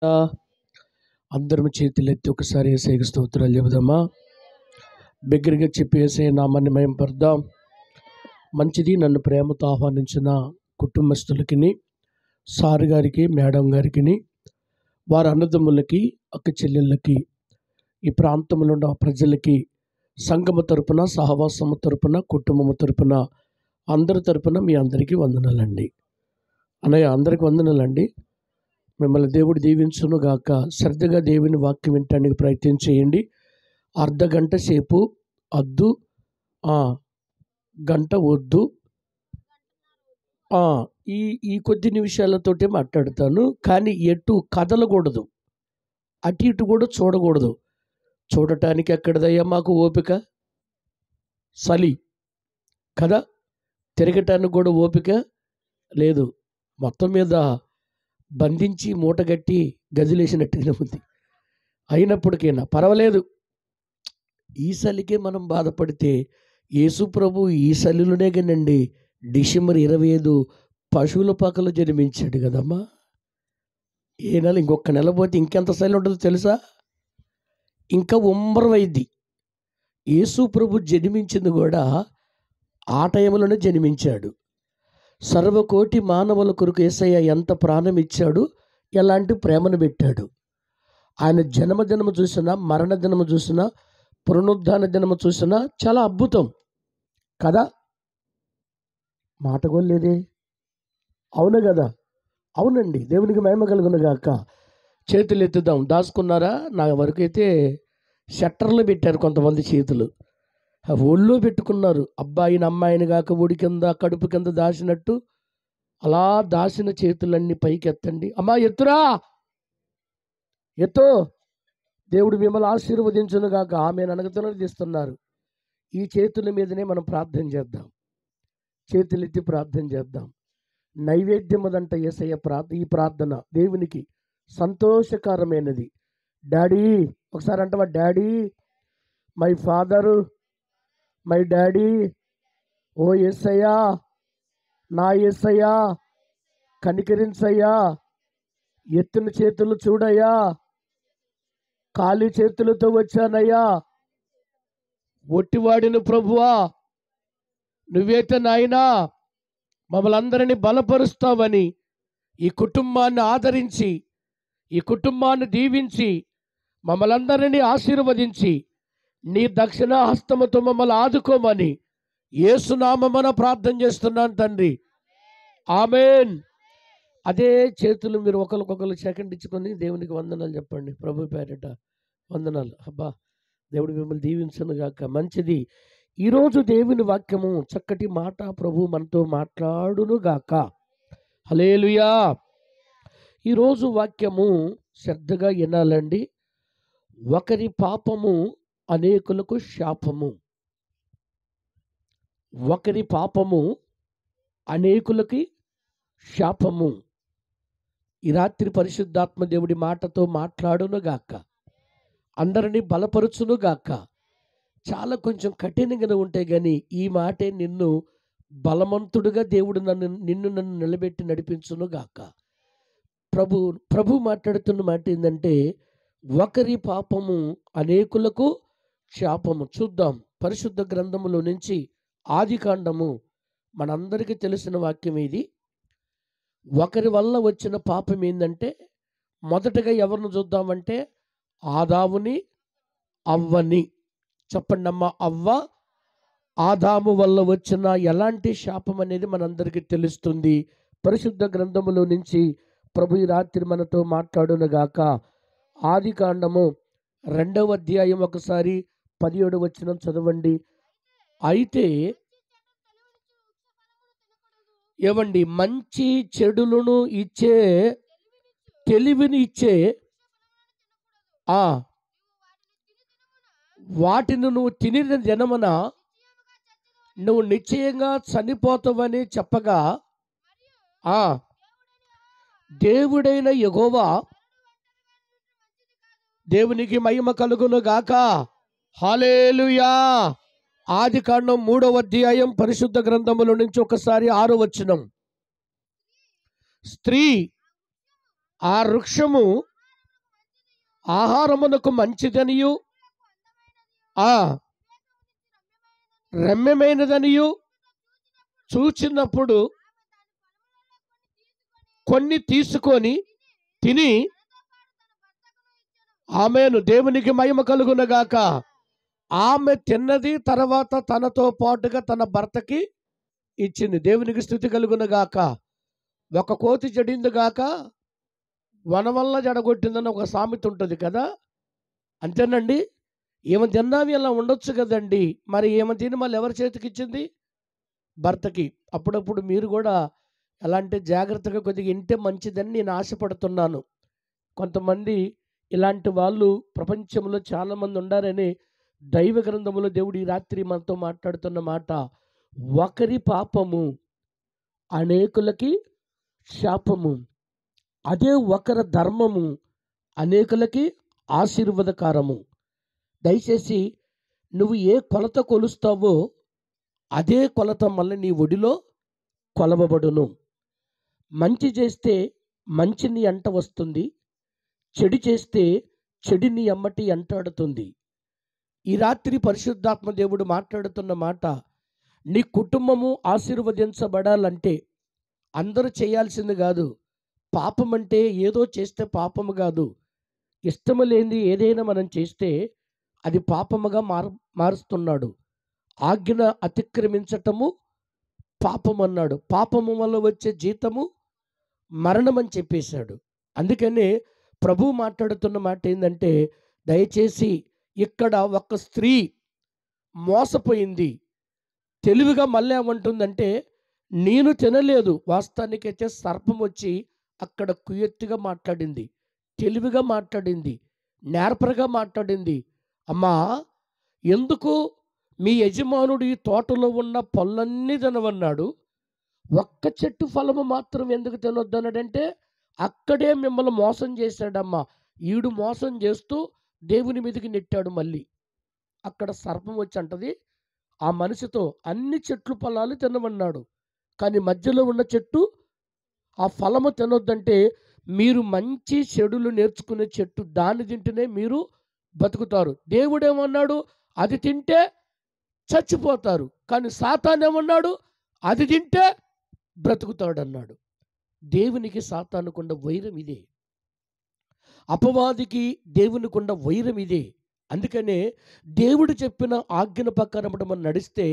అందరం చేతులెత్తి ఒకసారి యేసయ్యకు స్తోత్రాలు చెబుదామా? బిగ్గరగా చెప్పి యేసయ్య నామాన్ని మహిమపరుద్దాం. మంచిది. నన్ను ప్రేమతో ఆహ్వానించిన కుటుంబస్తులకి, సార్ గారికి, మేడం గారికి, వారి అన్నదమ్ములకి, అక్క చెల్లెళ్ళకి, ఈ ప్రాంతంలో ఉన్న ప్రజలకి, సంఘము తరపున, సహవాసము తరపున, కుటుంబము తరపున, అందరి తరపున మీ అందరికీ వందనాలండి. అన్నయ్య అందరికి వందనాలండి. మిమ్మల్ని దేవుడు దీవించును గాక. శ్రద్ధగా దేవుని వాక్యం వినటానికి ప్రయత్నం చేయండి. అర్ధగంట సేపు అద్దు, గంట వద్దు. ఈ ఈ కొద్ది నిమిషాలతోటే మాట్లాడతాను, కానీ ఎటు కదలకూడదు, అటు ఇటు కూడా చూడకూడదు. చూడటానికి ఎక్కడదయ్యా మాకు ఓపిక, చలి కదా, తిరగటానికి కూడా ఓపిక లేదు. మొత్తం మీద బంధించి మూటగట్టి గదిలేసినట్టుగా ఉంది. అయినప్పటికైనా పర్వాలేదు. ఈ చలికే మనం బాధపడితే యేసు ప్రభు ఈ చలిలోనే కానండి డిసెంబర్ 25 పశువుల పాకలో జన్మించాడు కదమ్మా. ఏ నెల, ఇంకొక నెల పోతే ఇంకెంత చలి ఉంటుందో తెలుసా? ఇంకా ఉమ్మరమైద్ది. యేసు ప్రభు జన్మించింది కూడా ఆ టైంలోనే జన్మించాడు. సర్వకోటి మానవుల కొరకు యేసయ్య ఎంత ప్రాణం ఇచ్చాడు, ఎలాంటి ప్రేమను పెట్టాడు. ఆయన జన్మదినము చూసినా, మరణ దినము చూసినా, పునరుద్ధాన దినము చూసినా చాలా అద్భుతం కదా. మాట కూడా లేదే. అవును కదా? అవునండి. దేవునికి మహిమ కలుగును గాక. చేతులు ఎత్తుదాం. దాచుకున్నారా? నా వరకు అయితే షట్టర్లు పెట్టారు కొంతమంది, చేతులు ఒళ్ళో పెట్టుకున్నారు. అబ్బాయిని అమ్మాయిని కాక ఒడి కింద కడుపు కింద దాచినట్టు అలా దాచిన చేతులన్నీ పైకి ఎత్తండి. అమ్మా ఎత్తురా, ఎత్తు. దేవుడు మిమ్మల్ని ఆశీర్వదించును గాక. ఆమె అనగతను తీస్తున్నారు. ఈ చేతుల మీదనే మనం ప్రార్థన చేద్దాం. చేతులెత్తి ప్రార్థన చేద్దాం. నైవేద్యముదంట యేసయ్య ఈ ప్రార్థన దేవునికి సంతోషకరమైనది. డాడీ, ఒకసారి అంటవా? Daddy, my father, my daddy. ఓ యేసయ్యా, నా యేసయ్యా, కనికరించయ్యా. ఎత్తిన చేతులు చూడయ్యా. ఖాళీ చేతులతో వచ్చానయ్యా. ఒట్టివాడిని ప్రభువా, నువ్వేతే నాయనా మమ్మల్ని అందరినీ బలపరుస్తావని, ఈ కుటుంబాన్ని ఆదరించి, ఈ కుటుంబాన్ని దీవించి, మమ్మల్ని అందరినీ ఆశీర్వదించి, నీ దక్షిణ హస్తముతో మమ్మల్ని ఆదుకోమని యేసునామమున ప్రార్థన చేస్తున్నాను తండ్రి. ఆమేన్. అదే చేతులు మీరు ఒకరికొకరు సెకండ్ ఇచ్చుకొని దేవునికి వందనాలు చెప్పండి. ప్రభు పేరిట వందనాలు. అబ్బా, దేవుడు మిమ్మల్ని దీవించును గాక. మంచిది. ఈరోజు దేవుని వాక్యము చక్కటి మాట ప్రభు మనతో మాట్లాడును గాక. హల్లెలూయా. ఈరోజు వాక్యము శ్రద్ధగా వినాలండి. ఒకరి పాపము అనేకులకు శాపము. ఒకరి పాపము అనేకులకి శాపము. ఈ రాత్రి పరిశుద్ధాత్మ దేవుడి మాటతో మాట్లాడును గాక. అందరినీ బలపరుచును గాక. చాలా కొంచెం కఠినంగానే ఉంటాయి, కానీ ఈ మాటే నిన్ను బలవంతుడుగా దేవుడు నన్ను నిలబెట్టి నడిపించును గాక. ప్రభు మాట్లాడుతున్న మాట ఏంటంటే, ఒకరి పాపము అనేకులకు శాపము. చూద్దాం పరిశుద్ధ గ్రంథములో నుంచి ఆదికాండము. మనందరికీ తెలిసిన వాక్యం ఇది. ఒకరి వల్ల వచ్చిన పాపం ఏంటంటే, మొదటగా ఎవరిని చూద్దామంటే ఆదాముని, అవ్వని. చెప్పండి అమ్మ. అవ్వ, ఆదాము వల్ల వచ్చిన ఎలాంటి శాపం అనేది మనందరికీ తెలుస్తుంది. పరిశుద్ధ గ్రంథములో నుంచి ప్రభు ఈ రాత్రి మనతో మాట్లాడునుగాక. ఆదికాండము 2వ అధ్యాయం ఒకసారి 17 వచనం చదవండి. అయితే ఏవండి, మంచి చెడులను ఇచ్చే, తెలివిని ఇచ్చే వాటిని నువ్వు తినిన దినమున నువ్వు నిశ్చయంగా చనిపోతావని చెప్పగా, దేవుడైన యెహోవా, దేవునికి మహిమ కలుగును గాక. హల్లెలూయా. ఆదికాండం 3వ అధ్యాయం పరిశుద్ధ గ్రంథముల నుంచి ఒకసారి 6వ వచనం. స్త్రీ ఆ వృక్షము ఆహారమునకు మంచిదనియు ఆ రమ్యమైనదనియు చూచినప్పుడు కొన్ని తీసుకొని తిని ఆమెను దేవునికి మహిమ కలుగునగాక. ఆమె తిన్నది, తర్వాత తనతో పాటుగా తన భర్తకి ఇచ్చింది. దేవునికి స్తుతి కలుగునగాక. ఒక కోతి జడింది గాక వన వల్ల జడగొట్టిందని ఒక సామెత ఉంటుంది కదా, అంతేనండి. ఏమ తిన్నావి అలా ఉండొచ్చు కదండి, మరి ఏమ తిని మళ్ళీ ఎవరి చేతికి ఇచ్చింది? భర్తకి. అప్పుడప్పుడు మీరు కూడా ఎలా అంటే జాగ్రత్తగా కొద్దిగా ఇంటే మంచిదని నేను ఆశపడుతున్నాను. కొంతమంది ఇలాంటి వాళ్ళు ప్రపంచంలో చాలామంది ఉండారని దైవ గ్రంథములో దేవుడు ఈ రాత్రి మనతో మాట్లాడుతున్న మాట, ఒకరి పాపము అనేకులకి శాపము, అదే ఒకరి ధర్మము అనేకులకి ఆశీర్వాదకారము. దయచేసి నువ్వు ఏ కొలత కొలుస్తావో అదే కొలత మళ్ళీ నీ ఒడిలో కొలవబడును. మంచి చేస్తే మంచి నీ అంట వస్తుంది, చెడు చేస్తే చెడు నీ అమ్మటి అంటాడుతుంది. ఈ రాత్రి పరిశుద్ధాత్మ దేవుడు మాట్లాడుతున్న మాట, నీ కుటుంబము ఆశీర్వదించబడాలంటే అందరూ చేయాల్సింది కాదు. పాపం అంటే ఏదో చేస్తే పాపము కాదు. ఇష్టము లేనిది ఏదైనా మనం చేస్తే అది పాపముగా మారుస్తున్నాడు. ఆజ్ఞ అతిక్రమించటము పాపం అన్నాడు. పాపము వల్ల వచ్చే జీతము మరణం అని చెప్పేశాడు. అందుకనే ప్రభు మాట్లాడుతున్న మాట ఏంటంటే, దయచేసి ఇక్కడ ఒక స్త్రీ మోసపోయింది. తెలివిగా మళ్ళీ ఏమంటుందంటే, నేను తినలేదు. వాస్తవానికైతే సర్పం వచ్చి అక్కడ కుయెత్తుగా మాట్లాడింది, తెలివిగా మాట్లాడింది, నేర్పరగా మాట్లాడింది. అమ్మా, ఎందుకు మీ యజమానుడు ఈ తోటలో ఉన్న పళ్ళన్నీ తినవన్నాడు, ఒక్క చెట్టు ఫలము మాత్రం ఎందుకు తినొద్దన్నాడంటే అక్కడే మిమ్మల్ని మోసం చేశాడమ్మా. ఈడు మోసం చేస్తూ దేవుని మీదకి నెట్టాడు. మళ్ళీ అక్కడ సర్పం వచ్చి అంటది ఆ మనిషితో, అన్ని చెట్లు ఫలాలు తినమన్నాడు, కానీ మధ్యలో ఉన్న చెట్టు ఆ ఫలము తినొద్దంటే మీరు మంచి చెడులు నేర్చుకునే చెట్టు దాన్ని తింటేనే మీరు బతుకుతారు. దేవుడేమన్నాడు, అది తింటే చచ్చిపోతారు. కానీ సాతాను ఏమన్నాడు, అది తింటే బ్రతుకుతాడు అన్నాడు. దేవునికి సాతానుకున్న వైరం ఇదే, అపవాదికి దేవునికున్న వైరం ఇదే. అందుకనే దేవుడు చెప్పిన ఆజ్ఞల ప్రకారం మనం నడిస్తే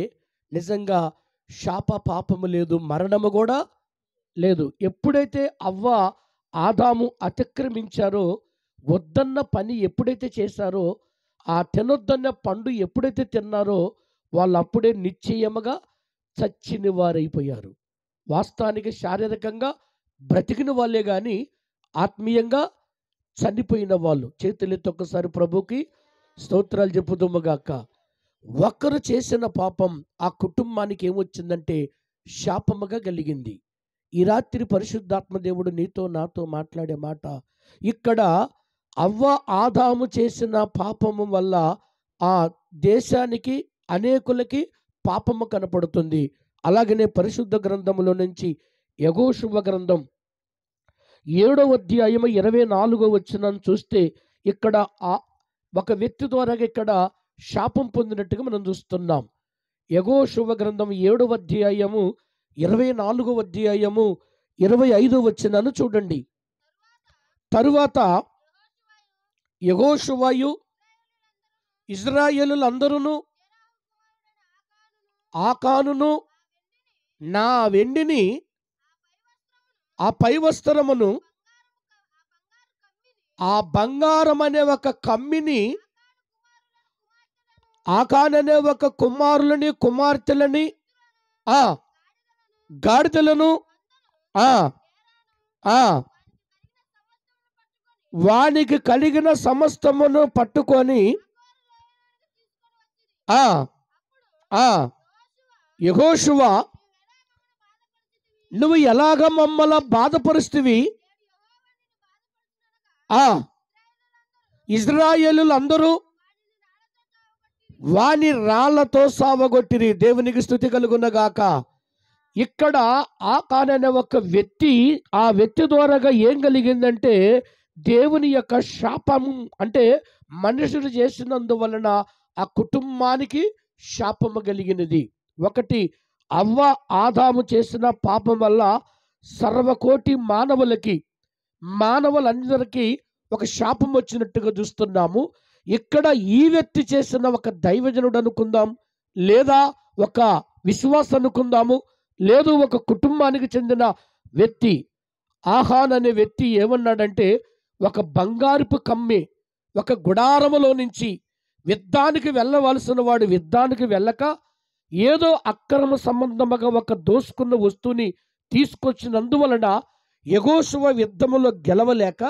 నిజంగా శాప పాపము లేదు, మరణము కూడా లేదు. ఎప్పుడైతే అవ్వ ఆదాము అతిక్రమించారో, వద్దన్న పని ఎప్పుడైతే చేశారో, ఆ తినొద్దన్న పండు ఎప్పుడైతే తిన్నారో వాళ్ళు అప్పుడే నిశ్చయముగా చచ్చిన వారైపోయారు. వాస్తవానికి శారీరకంగా బ్రతికిన వాళ్ళే కానీ ఆత్మీయంగా చనిపోయిన వాళ్ళు. చేతులెత్తి ఒక్కసారి ప్రభుకి స్తోత్రాలు చెప్పుదుముగాక. ఒక్కరు చేసిన పాపం ఆ కుటుంబానికి ఏమొచ్చిందంటే శాపముగా కలిగింది. ఈ రాత్రి పరిశుద్ధాత్మ దేవుడు నీతో నాతో మాట్లాడే మాట, ఇక్కడ అవ్వ ఆదాము చేసిన పాపము వల్ల ఆ దేశానికి అనేకులకి పాపము కనపడుతుంది. అలాగనే పరిశుద్ధ గ్రంథములో నుంచి యెహోషువ గ్రంథం 7వ అధ్యాయం 24వ వచనం చూస్తే ఇక్కడ ఒక వ్యక్తి ద్వారా ఇక్కడ శాపం పొందినట్టుగా మనం చూస్తున్నాం. యెహోషువ గ్రంథం 7వ అధ్యాయము 24వ అధ్యాయము 25వ వచనాన్ని చూడండి. తరువాత యెహోషువయు ఇశ్రాయేలులందరూ ఆకానును నా వెండిని ఆ పై వస్త్రమును ఆ బంగారం అనే ఒక కమ్మిని ఆకాననే ఒక కుమారులని కుమార్తెలని ఆ గాడిదలను వానికి కలిగిన సమస్తమును పట్టుకొని యెహోషువ, నువ్వు ఎలాగ మమ్మల్ని బాధపరుస్తవి, ఇశ్రాయేలులందరూ వాని రాళ్లతో సావగొట్టిరి. దేవునికి స్తుతి కలుగునగాక. ఇక్కడ ఆకాన్ అనే ఒక వ్యక్తి, ఆ వ్యక్తి ద్వారాగా ఏం కలిగిందంటే దేవుని యొక్క శాపము అంటే మనుషుడు చేసినందువలన ఆ కుటుంబానికి శాపము కలిగినది. ఒకటి, అవ్వ ఆదాము చేసిన పాపం వల్ల సర్వకోటి మానవులందరికీ ఒక శాపం వచ్చినట్టుగా చూస్తున్నాము. ఇక్కడ ఈ వ్యక్తి చేసిన ఒక దైవజనుడు అనుకుందాం, లేదా ఒక విశ్వాస అనుకుందాము, లేదు ఒక కుటుంబానికి చెందిన వ్యక్తి ఆహాన్ అనే వ్యక్తి ఏమన్నాడంటే, ఒక బంగారుపు కమ్మి ఒక గుడారములో నుంచి యుద్ధానికి వెళ్ళవలసిన వాడు యుద్ధానికి వెళ్ళక ఏదో అక్రమ సంబంధముగా ఒక దోసుకున్న వస్తువుని తీసుకొచ్చినందువలన యెహోషువ యుద్ధములో గెలవలేక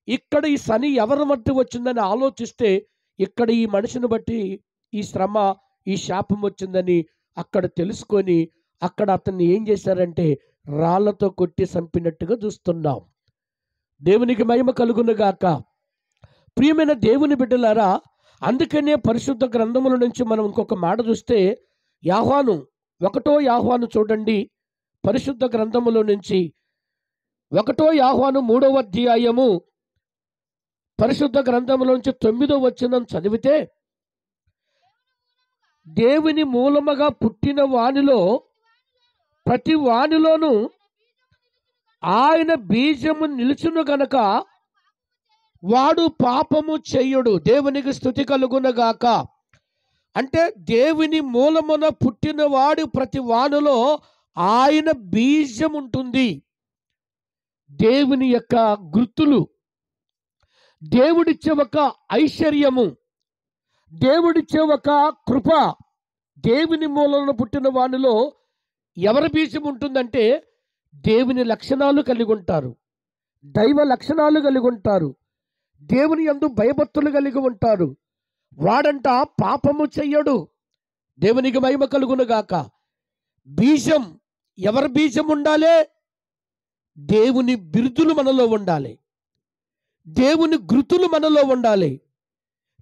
ఇక్కడ ఈ శని ఎవరి బట్టి వచ్చిందని ఆలోచిస్తే ఇక్కడ ఈ మనిషిని బట్టి ఈ శ్రమ, ఈ శాపం వచ్చిందని అక్కడ తెలుసుకొని అక్కడ అతన్ని ఏం చేశారంటే రాళ్లతో కొట్టి చంపినట్టుగా చూస్తున్నాం. దేవునికి మహిమ కలుగునుగాక. ప్రియమైన దేవుని బిడ్డలారా, అందుకనే పరిశుద్ధ గ్రంథముల నుంచి మనం ఇంకొక మాట చూస్తే యోహాను 1 యోహాను చూడండి, పరిశుద్ధ గ్రంథములో నుంచి 1 యోహాను 3వ అధ్యాయము పరిశుద్ధ గ్రంథములో నుంచి 9వ వచనం చదివితే, దేవుని మూలముగా పుట్టిన వానిలో ప్రతి వానిలోను ఆయన బీజము నిలుచును గనక వాడు పాపము చెయ్యడు. దేవునికి స్తుతి కలుగునగాక. అంటే దేవుని మూలమున పుట్టిన వాడు ప్రతి వానిలో ఆయన బీజం ఉంటుంది. దేవుని యొక్క గుర్తులు, దేవుడిచ్చే ఒక ఐశ్వర్యము, దేవుడిచ్చే ఒక కృప, దేవుని మూలమున పుట్టిన వానిలో ఎవరి బీజం ఉంటుందంటే దేవుని లక్షణాలు కలిగి ఉంటారు, దైవ లక్షణాలు కలిగి ఉంటారు, దేవుని యందు భయభక్తులు కలిగి ఉంటారు. వాడంట పాపము చెయ్యడు. దేవునికి మహిమ కలుగునుగాక. బీజం, ఎవరి బీజం ఉండాలి? దేవుని బిరుదులు మనలో ఉండాలి, దేవుని గుర్తులు మనలో ఉండాలి,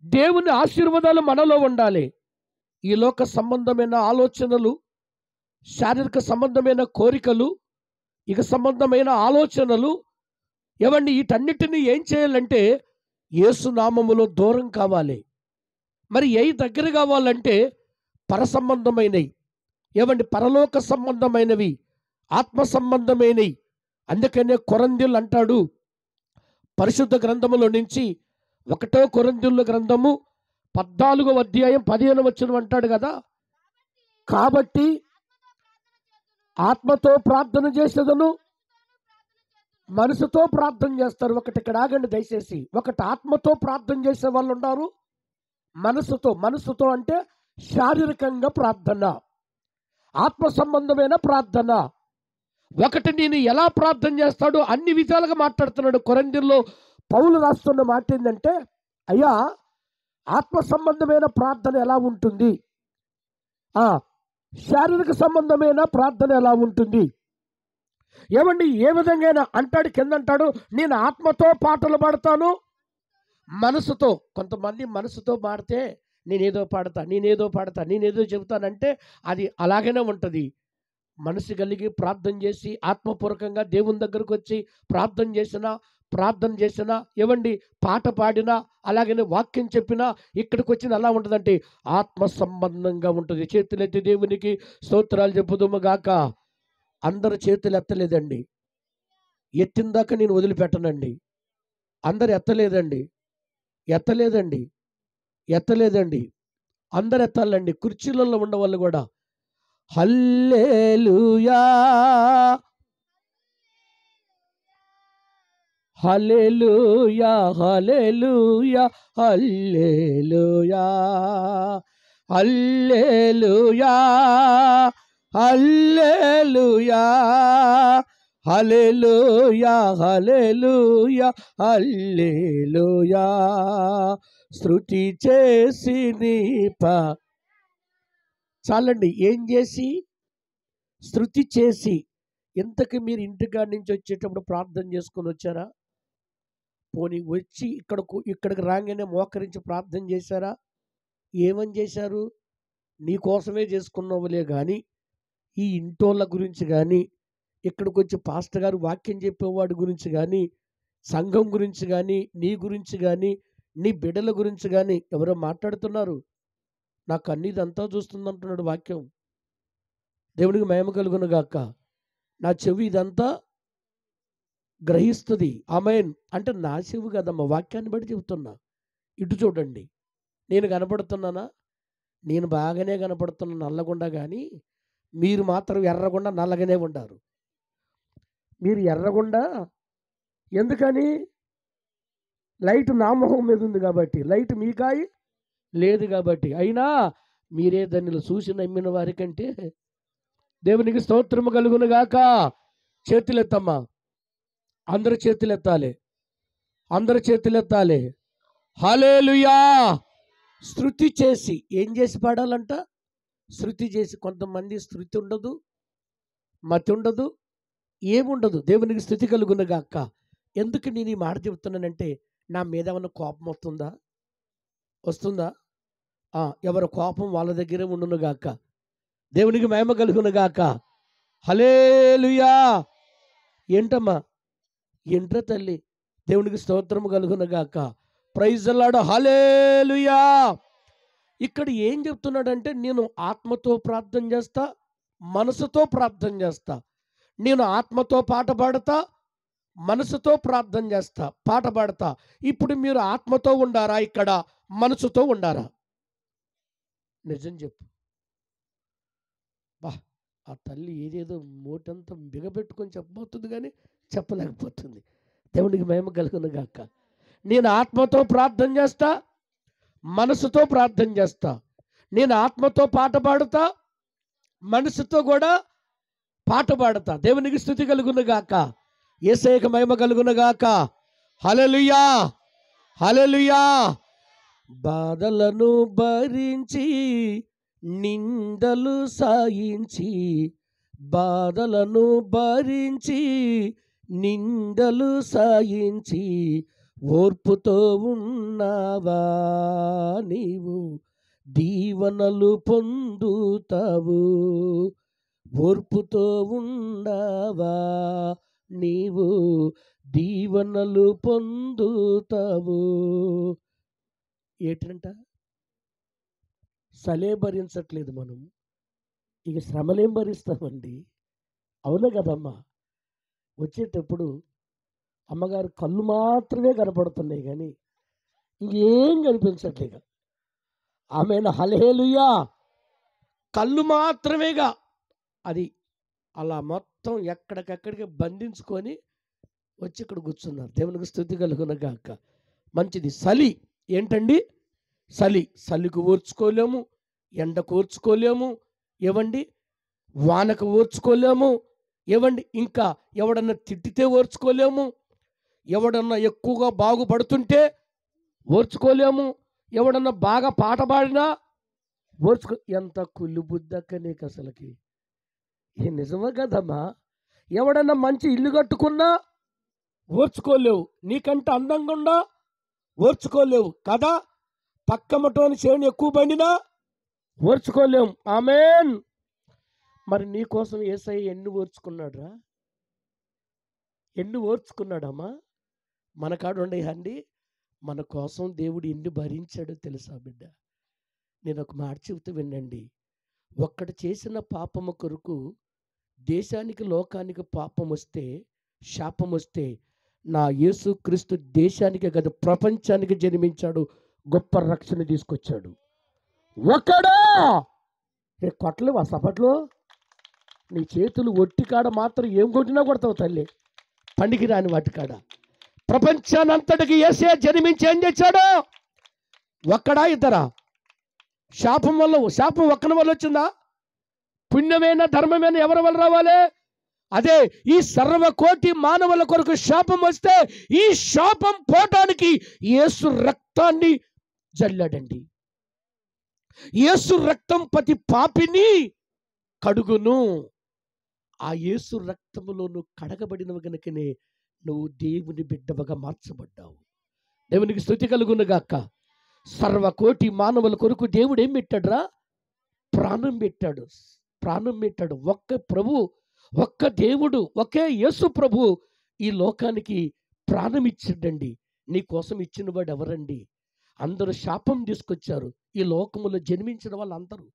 దేవుని ఆశీర్వాదాలు మనలో ఉండాలి. ఈ లోక సంబంధమైన ఆలోచనలు, శారీరక సంబంధమైన కోరికలు, ఇక సంబంధమైన ఆలోచనలు ఏమండి, వీటన్నిటిని ఏం చేయాలంటే యేసు నామములో దూరం కావాలి. మరి ఏ దగ్గర కావాలంటే పర సంబంధమైనవి, ఏమండి పరలోక సంబంధమైనవి, ఆత్మ సంబంధమైనవి. అందుకనే కొరంథీయులు అంటాడు పరిశుద్ధ గ్రంథములో నుంచి 1 కొరంథీయుల గ్రంథము 14వ అధ్యాయం 15వ వచనం అంటాడు కదా, కాబట్టి ఆత్మతో ప్రార్థన చేసేదను మనసుతో ప్రార్థన చేస్తారు. ఒకటి ఇక్కడ ఆగండి దయచేసి. ఒకటి ఆత్మతో ప్రార్థన చేసే వాళ్ళు ఉన్నారు, మనసుతో అంటే శారీరకంగా ప్రార్థన, ఆత్మ సంబంధమైన ప్రార్థన. ఒకటి నేను ఎలా ప్రార్థన చేస్తాడో అన్ని విధాలుగా మాట్లాడుతున్నాడు. కొరింథీయుల్లో పౌలు రాస్తున్న మాట ఏంటంటే, అయ్యా ఆత్మ సంబంధమైన ప్రార్థన ఎలా ఉంటుంది, శారీరక సంబంధమైన ప్రార్థన ఎలా ఉంటుంది, ఏమండి ఏ విధంగా అంటాడు. కింద అంటాడు, నేను ఆత్మతో పాటలు పాడతాను, మనసుతో. కొంతమంది మనసుతో పాడితే నేనేదో పాడతా, నేనేదో చెబుతానంటే అది అలాగనే ఉంటుంది. మనసు కలిగి ప్రార్థన చేసి ఆత్మపూర్వకంగా దేవుని దగ్గరకు వచ్చి ప్రార్థన చేసినా ఏమండి పాట పాడినా అలాగనే వాక్యం చెప్పినా ఇక్కడికి వచ్చిన అలా ఉంటుందంటే ఆత్మ సంబంధంగా ఉంటుంది. చేతులెత్తి దేవునికి స్తోత్రాలు చెప్పుదుము గాక. అందరు చేతులు ఎత్తలేదండి, ఎత్తిందాక నేను వదిలిపెట్టనండి. అందరు ఎత్తలేదండి, అందరు ఎత్తాలండి. కుర్చీలలో ఉన్న వాళ్ళు కూడా హల్లెలూయా హల్లెలూయా హల్లెలూయా హల్లెలూయా హల్లెలూయా హల్లెలూయా హల్లెలూయా హల్లెలూయా హల్లెలూయా. స్తుతి చేసి చాలండి. ఏం చేసి? స్తుతి చేసి. ఇంతకు మీరు ఇంటికాడి నుంచి వచ్చేటప్పుడు ప్రార్థన చేసుకొని వచ్చారా? పోనీ వచ్చి ఇక్కడికి రాగానే మోకరించి ప్రార్థన చేశారా? ఏమని చేశారు? నీ కోసమే చేసుకున్నావులే కానీ ఈ ఇంటోళ్ళ గురించి కానీ, ఇక్కడికి వచ్చి పాస్టర్ గారు వాక్యం చెప్పేవాడి గురించి కానీ సంఘం గురించి కానీ, నీ గురించి కానీ, నీ బిడ్డల గురించి కానీ ఎవరో మాట్లాడుతున్నారు. నా కన్ను ఇదంతా చూస్తుంది అంటున్నాడు వాక్యం. దేవునికి మహిమ కలుగును గాక. నా చెవి ఇదంతా గ్రహిస్తుంది. ఆమేన్. అంటే నా చెవి కదమ్మా, వాక్యాన్ని బట్టి చెబుతున్నా. ఇటు చూడండి, నేను కనపడుతున్నానా? నేను బాగానే కనపడుతున్నా నల్లగుండా, కానీ మీరు మాత్రం ఎర్రగుండా నల్లగానే ఉండారు. మీరు ఎర్రగుండా ఎందుకని? లైట్ నా మొహం మీద ఉంది కాబట్టి, లైట్ మీకాయి లేదు కాబట్టి. అయినా మీరే దాన్ని చూసి నమ్మిన వారికంటే దేవునికి స్తోత్రము కలుగును గాక. చేతులెత్తమ్మా, అందరు చేతులెత్తాలి, అందరు చేతులెత్తాలి. హల్లెలూయా. శృతి చేసి ఏం చేసి పాడాలంట? శృతి చేసి. కొంతమంది శృతి ఉండదు, మతి ఉండదు, ఏముండదు. దేవునికి స్తుతి కలుగును గాక. ఎందుకు నేను ఈ మాట చెబుతున్నానంటే, నా మీద ఏమన్నా కోపం వస్తుందా? ఎవరి కోపం వాళ్ళ దగ్గరే ఉండును గాక. దేవునికి మహిమ కలుగును గాక. హల్లెలూయా. ఏంటమ్మా? ఏంట్రా తల్లి? దేవునికి స్తోత్రము కలుగును గాక. Praise the lord. హల్లెలూయా. ఇక్కడ ఏం చెప్తున్నాడంటే, నేను ఆత్మతో ప్రార్థన చేస్తా, మనసుతో ప్రార్థన చేస్తా. నేను ఆత్మతో పాట పాడతా, మనసుతో ప్రార్థన చేస్తా, పాట పాడతా. ఇప్పుడు మీరు ఆత్మతో ఉండారా? ఇక్కడ మనసుతో ఉండారా? నిజం చెప్పు. బా, ఆ తల్లి ఏదేదో మోటంతా బిగబెట్టుకొని చెప్పబోతుంది కానీ చెప్పలేకపోతుంది. దేవునికి మహిమ కలుగును గాక. నేను ఆత్మతో ప్రార్థన చేస్తా, మనసుతో ప్రార్థన చేస్తా. నేను ఆత్మతో పాట పాడుతా, మనసుతో కూడా పాట పాడతా. దేవునికి స్తుతి కలుగును గాక. యేసయ్యకు మహిమ కలుగును గాక. హల్లెలూయా, హల్లెలూయా. బాధలను భరించి, నిందలు సాయించి, బాధలను భరించి, నిందలు సాయించి, ఓర్పుతో ఉన్నావా నీవు, దీవెనలు పొందుతావు. ఓర్పుతో ఉన్నావా నీవు, దీవెనలు పొందుతావు. ఏంటంట? సలే భరించట్లేదు మనం, ఇక శ్రమలేం భరిస్తామండి? అవునా కదమ్మా? వచ్చేటప్పుడు అమ్మగారు కళ్ళు మాత్రమే కనపడుతున్నాయి కానీ ఇంకేం కనిపించట్లేదు. ఆమెను హల్లెలూయా. కళ్ళు మాత్రమేగా, అది అలా మొత్తం ఎక్కడికక్కడికి బంధించుకొని వచ్చి ఇక్కడ కూర్చున్నారు. దేవునికి స్తుతి కలుగును గాక. మంచిది. చలి ఏంటండి? చలికి ఓర్చుకోలేము, ఎండకు ఓర్చుకోలేము, ఏవండి వానకు ఓర్చుకోలేము, ఏవండి ఇంకా ఎవడన్నా తిట్టితే ఓర్చుకోలేము, ఎవడన్నా ఎక్కువగా బాగుపడుతుంటే ఓర్చుకోలేము, ఎవడన్నా బాగా పాట పాడినా ఎంత కుళ్ళు బుద్ధక్క నీకు అసలుకి. ఏ నిజమే కదమ్మా? ఎవడన్నా మంచి ఇల్లు కట్టుకున్నా ఓర్చుకోలేవు, నీకంటే అందంగా ఉన్నా ఓర్చుకోలేవు కదా. పక్కమటోని చేను ఎక్కువ పండినా ఓర్చుకోలేము. ఆమేన్. మరి నీకోసం యేసయ్య ఎన్ని ఓర్చుకున్నాడురా? ఎన్ని ఓర్చుకున్నాడమ్మా? మన కాడ ఉండేయండి. మన కోసం దేవుడు ఎన్ని భరించాడో తెలుసా బిడ్డ? నేను ఒక మాట చెబుతూ వినండి. ఒక్కడు చేసిన పాపము కొరకు దేశానికి, లోకానికి పాపం వస్తే, శాపం వస్తే, నా యేసుక్రీస్తు దేశానికి కాదు ప్రపంచానికి జన్మించాడు, గొప్ప రక్షణ తీసుకొచ్చాడు. ఒక్కడా? కొట్టలేవు ఆ సపట్లో? నీ చేతులు ఒట్టి కాడ మాత్రం ఏం కొట్టినా కొడతావు తల్లి, పండికి రాని వాటి కాడ. ప్రపంచానంతటికి యేసయ్య జన్మించి ఏం చేశాడు? ఒక్కడా ఇద్దరా? శాపం ఒక్కని వల్ల వచ్చిందా? పుణ్యమైన ధర్మమైన ఎవరి వల్ల రావాలి? అదే ఈ సర్వకోటి మానవుల కొరకు శాపం వస్తే ఈ శాపం పోవటానికి యేసు రక్తాన్ని జల్లాడండి. యేసు రక్తం ప్రతి పాపిని కడుగును. ఆ యేసు రక్తములో నువ్వు కడగబడినవి గనుకనే నువ్వు దేవుని బిడ్డవగా మార్చబడ్డావు. దేవునికి స్తుతి కలుగును గాక. సర్వకోటి మానవుల కొరకు దేవుడు ఏం పెట్టాడురా? ప్రాణం పెట్టాడు. ఒక్క ప్రభు, ఒక్క దేవుడు, ఒకే యేసు ప్రభు ఈ లోకానికి ప్రాణం ఇచ్చిండండి. నీ కోసం ఇచ్చిన వాడు ఎవరండి? అందరూ శాపం తీసుకొచ్చారు. ఈ లోకములో జన్మించిన వాళ్ళందరూ,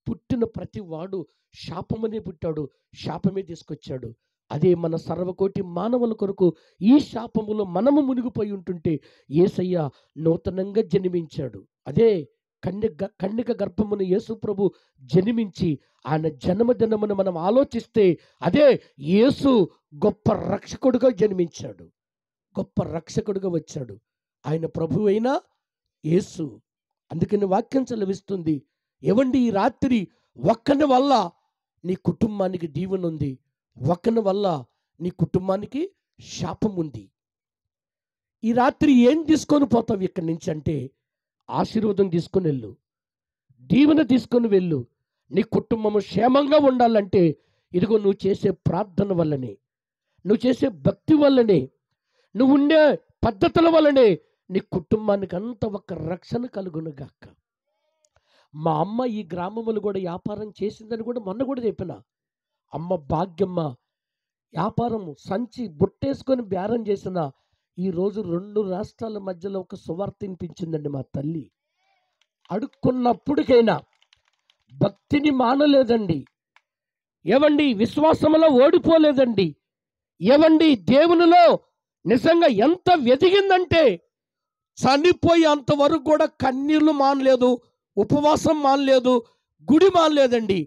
పుట్టిన ప్రతి వాడు శాపమనే పుట్టాడు, శాపమే తీసుకొచ్చాడు. అదే మన సర్వకోటి మానవుల కొరకు ఈ శాపములో మనము మునిగిపోయి ఉంటుంటే యేసయ్య నూతనంగా జన్మించాడు. అదే కన్యక గర్భమున యేసు ప్రభు జన్మించి ఆయన జన్మదినమును మనం ఆలోచిస్తే అదే యేసు గొప్ప రక్షకుడుగా జన్మించాడు, గొప్ప రక్షకుడుగా వచ్చాడు. ఆయన ప్రభు అయిన యేసు. అందుకని వాక్యం సెలవిస్తుంది, ఏవండి ఈ రాత్రి ఒక్కని వల్ల నీ కుటుంబానికి దీవెన ఉంది, ఒక్కని వల్ల నీ కుటుంబానికి శాపం ఉంది. ఈ రాత్రి ఏం తీసుకొని పోతావు ఇక్కడి నుంచి అంటే, ఆశీర్వాదం తీసుకొని వెళ్ళు, దీవెన తీసుకొని వెళ్ళు. నీ కుటుంబము క్షేమంగా ఉండాలంటే ఇదిగో నువ్వు చేసే ప్రార్థన వల్లనే, నువ్వు చేసే భక్తి వల్లనే, నువ్వు ఉండే పద్ధతుల వల్లనే నీ కుటుంబానికి అంత ఒక రక్షణ కలుగునుగాక. మా అమ్మ ఈ గ్రామములు కూడా వ్యాపారం చేసిందని కూడా మొన్న కూడా చెప్పిన. అమ్మ భాగ్యమ్మ వ్యాపారం సంచి బుట్టేసుకొని బేరం చేసిన ఈరోజు 2 రాష్ట్రాల మధ్యలో ఒక సువార్త వినిపించిందండి మా తల్లి. అడుక్కున్నప్పటికైనా భక్తిని మానలేదండి. ఏవండి విశ్వాసంలో ఓడిపోలేదండి. ఏవండి దేవునిలో నిజంగా ఎంత వెదిగిందంటే చనిపోయేంత వరకు కూడా కన్నీళ్లు మానలేదు, ఉపవాసం మానలేదు, గుడి మానలేదండి.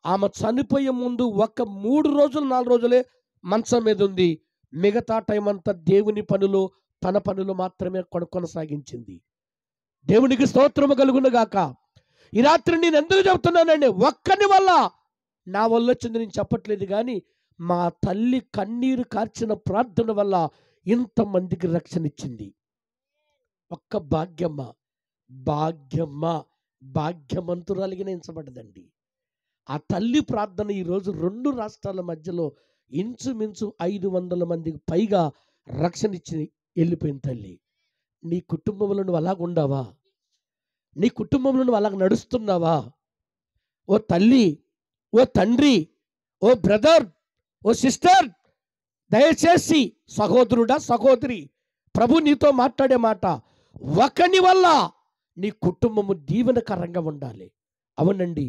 ఆమె చనిపోయే ముందు ఒక 3 రోజులు 4 రోజులే మంచం మీద ఉంది. మిగతా టైం అంతా దేవుని పనులు, తన పనులు మాత్రమే కొనసాగించింది. దేవునికి స్తోత్రము కలుగును గాక. ఈ రాత్రి నేను ఎందుకు చెప్తున్నానండి, ఒక్కని వల్ల, నా వల్ల వచ్చింది నేను చెప్పట్లేదు, కానీ మా తల్లి కన్నీరు కార్చిన ప్రార్థన వల్ల ఇంతమందికి రక్షణ ఇచ్చింది. ఒక్క భాగ్యమ్మ, భాగ్యమ్మ భాగ్యమంతురాలిగా ఎంచబడ్డదండి. ఆ తల్లి ప్రార్థన ఈరోజు 2 రాష్ట్రాల మధ్యలో ఇంచుమించు 500 మందికి పైగా రక్షణ ఇచ్చి వెళ్ళిపోయిన తల్లి. నీ కుటుంబంలో నువ్వు అలాగ ఉండవా? నీ కుటుంబంలో నువ్వు అలాగ నడుస్తున్నావా? ఓ తల్లి, ఓ తండ్రి, ఓ బ్రదర్, ఓ సిస్టర్, దయచేసి సహోదరుడా, సహోదరి, ప్రభు నీతో మాట్లాడే మాట, ఒకని వల్ల నీ కుటుంబము దీవెనకరంగా ఉండాలి. అవునండి,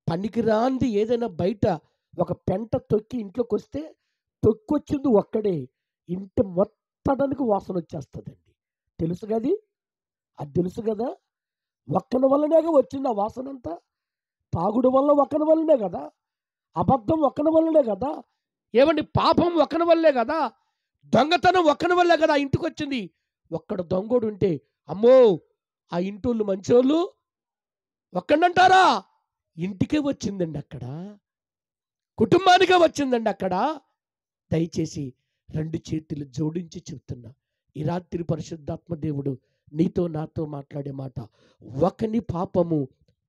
పనికిరాంది ఏదైనా బయట ఒక పెంట తొక్కి ఇంట్లోకి వస్తే తొక్కొచ్చింది ఒక్కడే, ఇంటి మొత్తానికి వాసన వచ్చేస్తుందండి. తెలుసు కది, అది తెలుసు కదా. ఒక్కని వల్లనేగా వచ్చింది ఆ వాసన అంతా. తాగుడు వల్ల ఒక్కని వల్లనే కదా, అబద్ధం ఒక్కని వల్లనే కదా, ఏమండి పాపం ఒక్కని వల్లే కదా, దొంగతనం ఒక్కని వల్లే కదా ఇంటికి వచ్చింది. ఒక్కడ దొంగోడు ఉంటే అమ్మో ఆ ఇంటోళ్ళు మంచోళ్ళు ఒక్కడంటారా? ఇంటికే వచ్చిందండి, అక్కడ కుటుంబానికే వచ్చిందండి అక్కడ. దయచేసి 2 చేతులు జోడించి చెప్తున్నా, ఈ రాత్రి పరిశుద్ధాత్మ దేవుడు నీతో నాతో మాట్లాడే మాట, ఒకని పాపము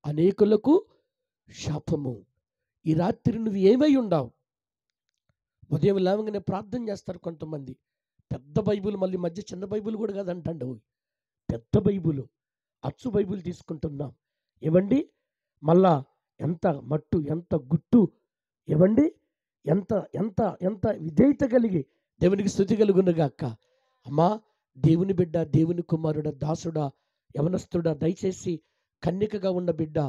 అనేకులకు శాపము. ఈ రాత్రి నువ్వు ఏమై ఉండవు? ఉదయం లేవగానే ప్రార్థన చేస్తారు కొంతమంది, పెద్ద బైబుల్, మళ్ళీ మధ్య చిన్న బైబుల్ కూడా కాదంటండి, పెద్ద బైబుల్, అచ్చు బైబుల్ తీసుకుంటున్నాం. ఏవండి మళ్ళా ఎంత మట్టు, ఎంత గుట్టు, ఏవండి ఎంత ఎంత ఎంత విధేయత కలిగి దేవునికి స్తుతి కలుగునుగాక. అమ్మా, దేవుని బిడ్డ, దేవుని కుమారుడ, దాసుడా, యవనస్తుడా, దయచేసి కన్యకగా ఉన్న బిడ్డ,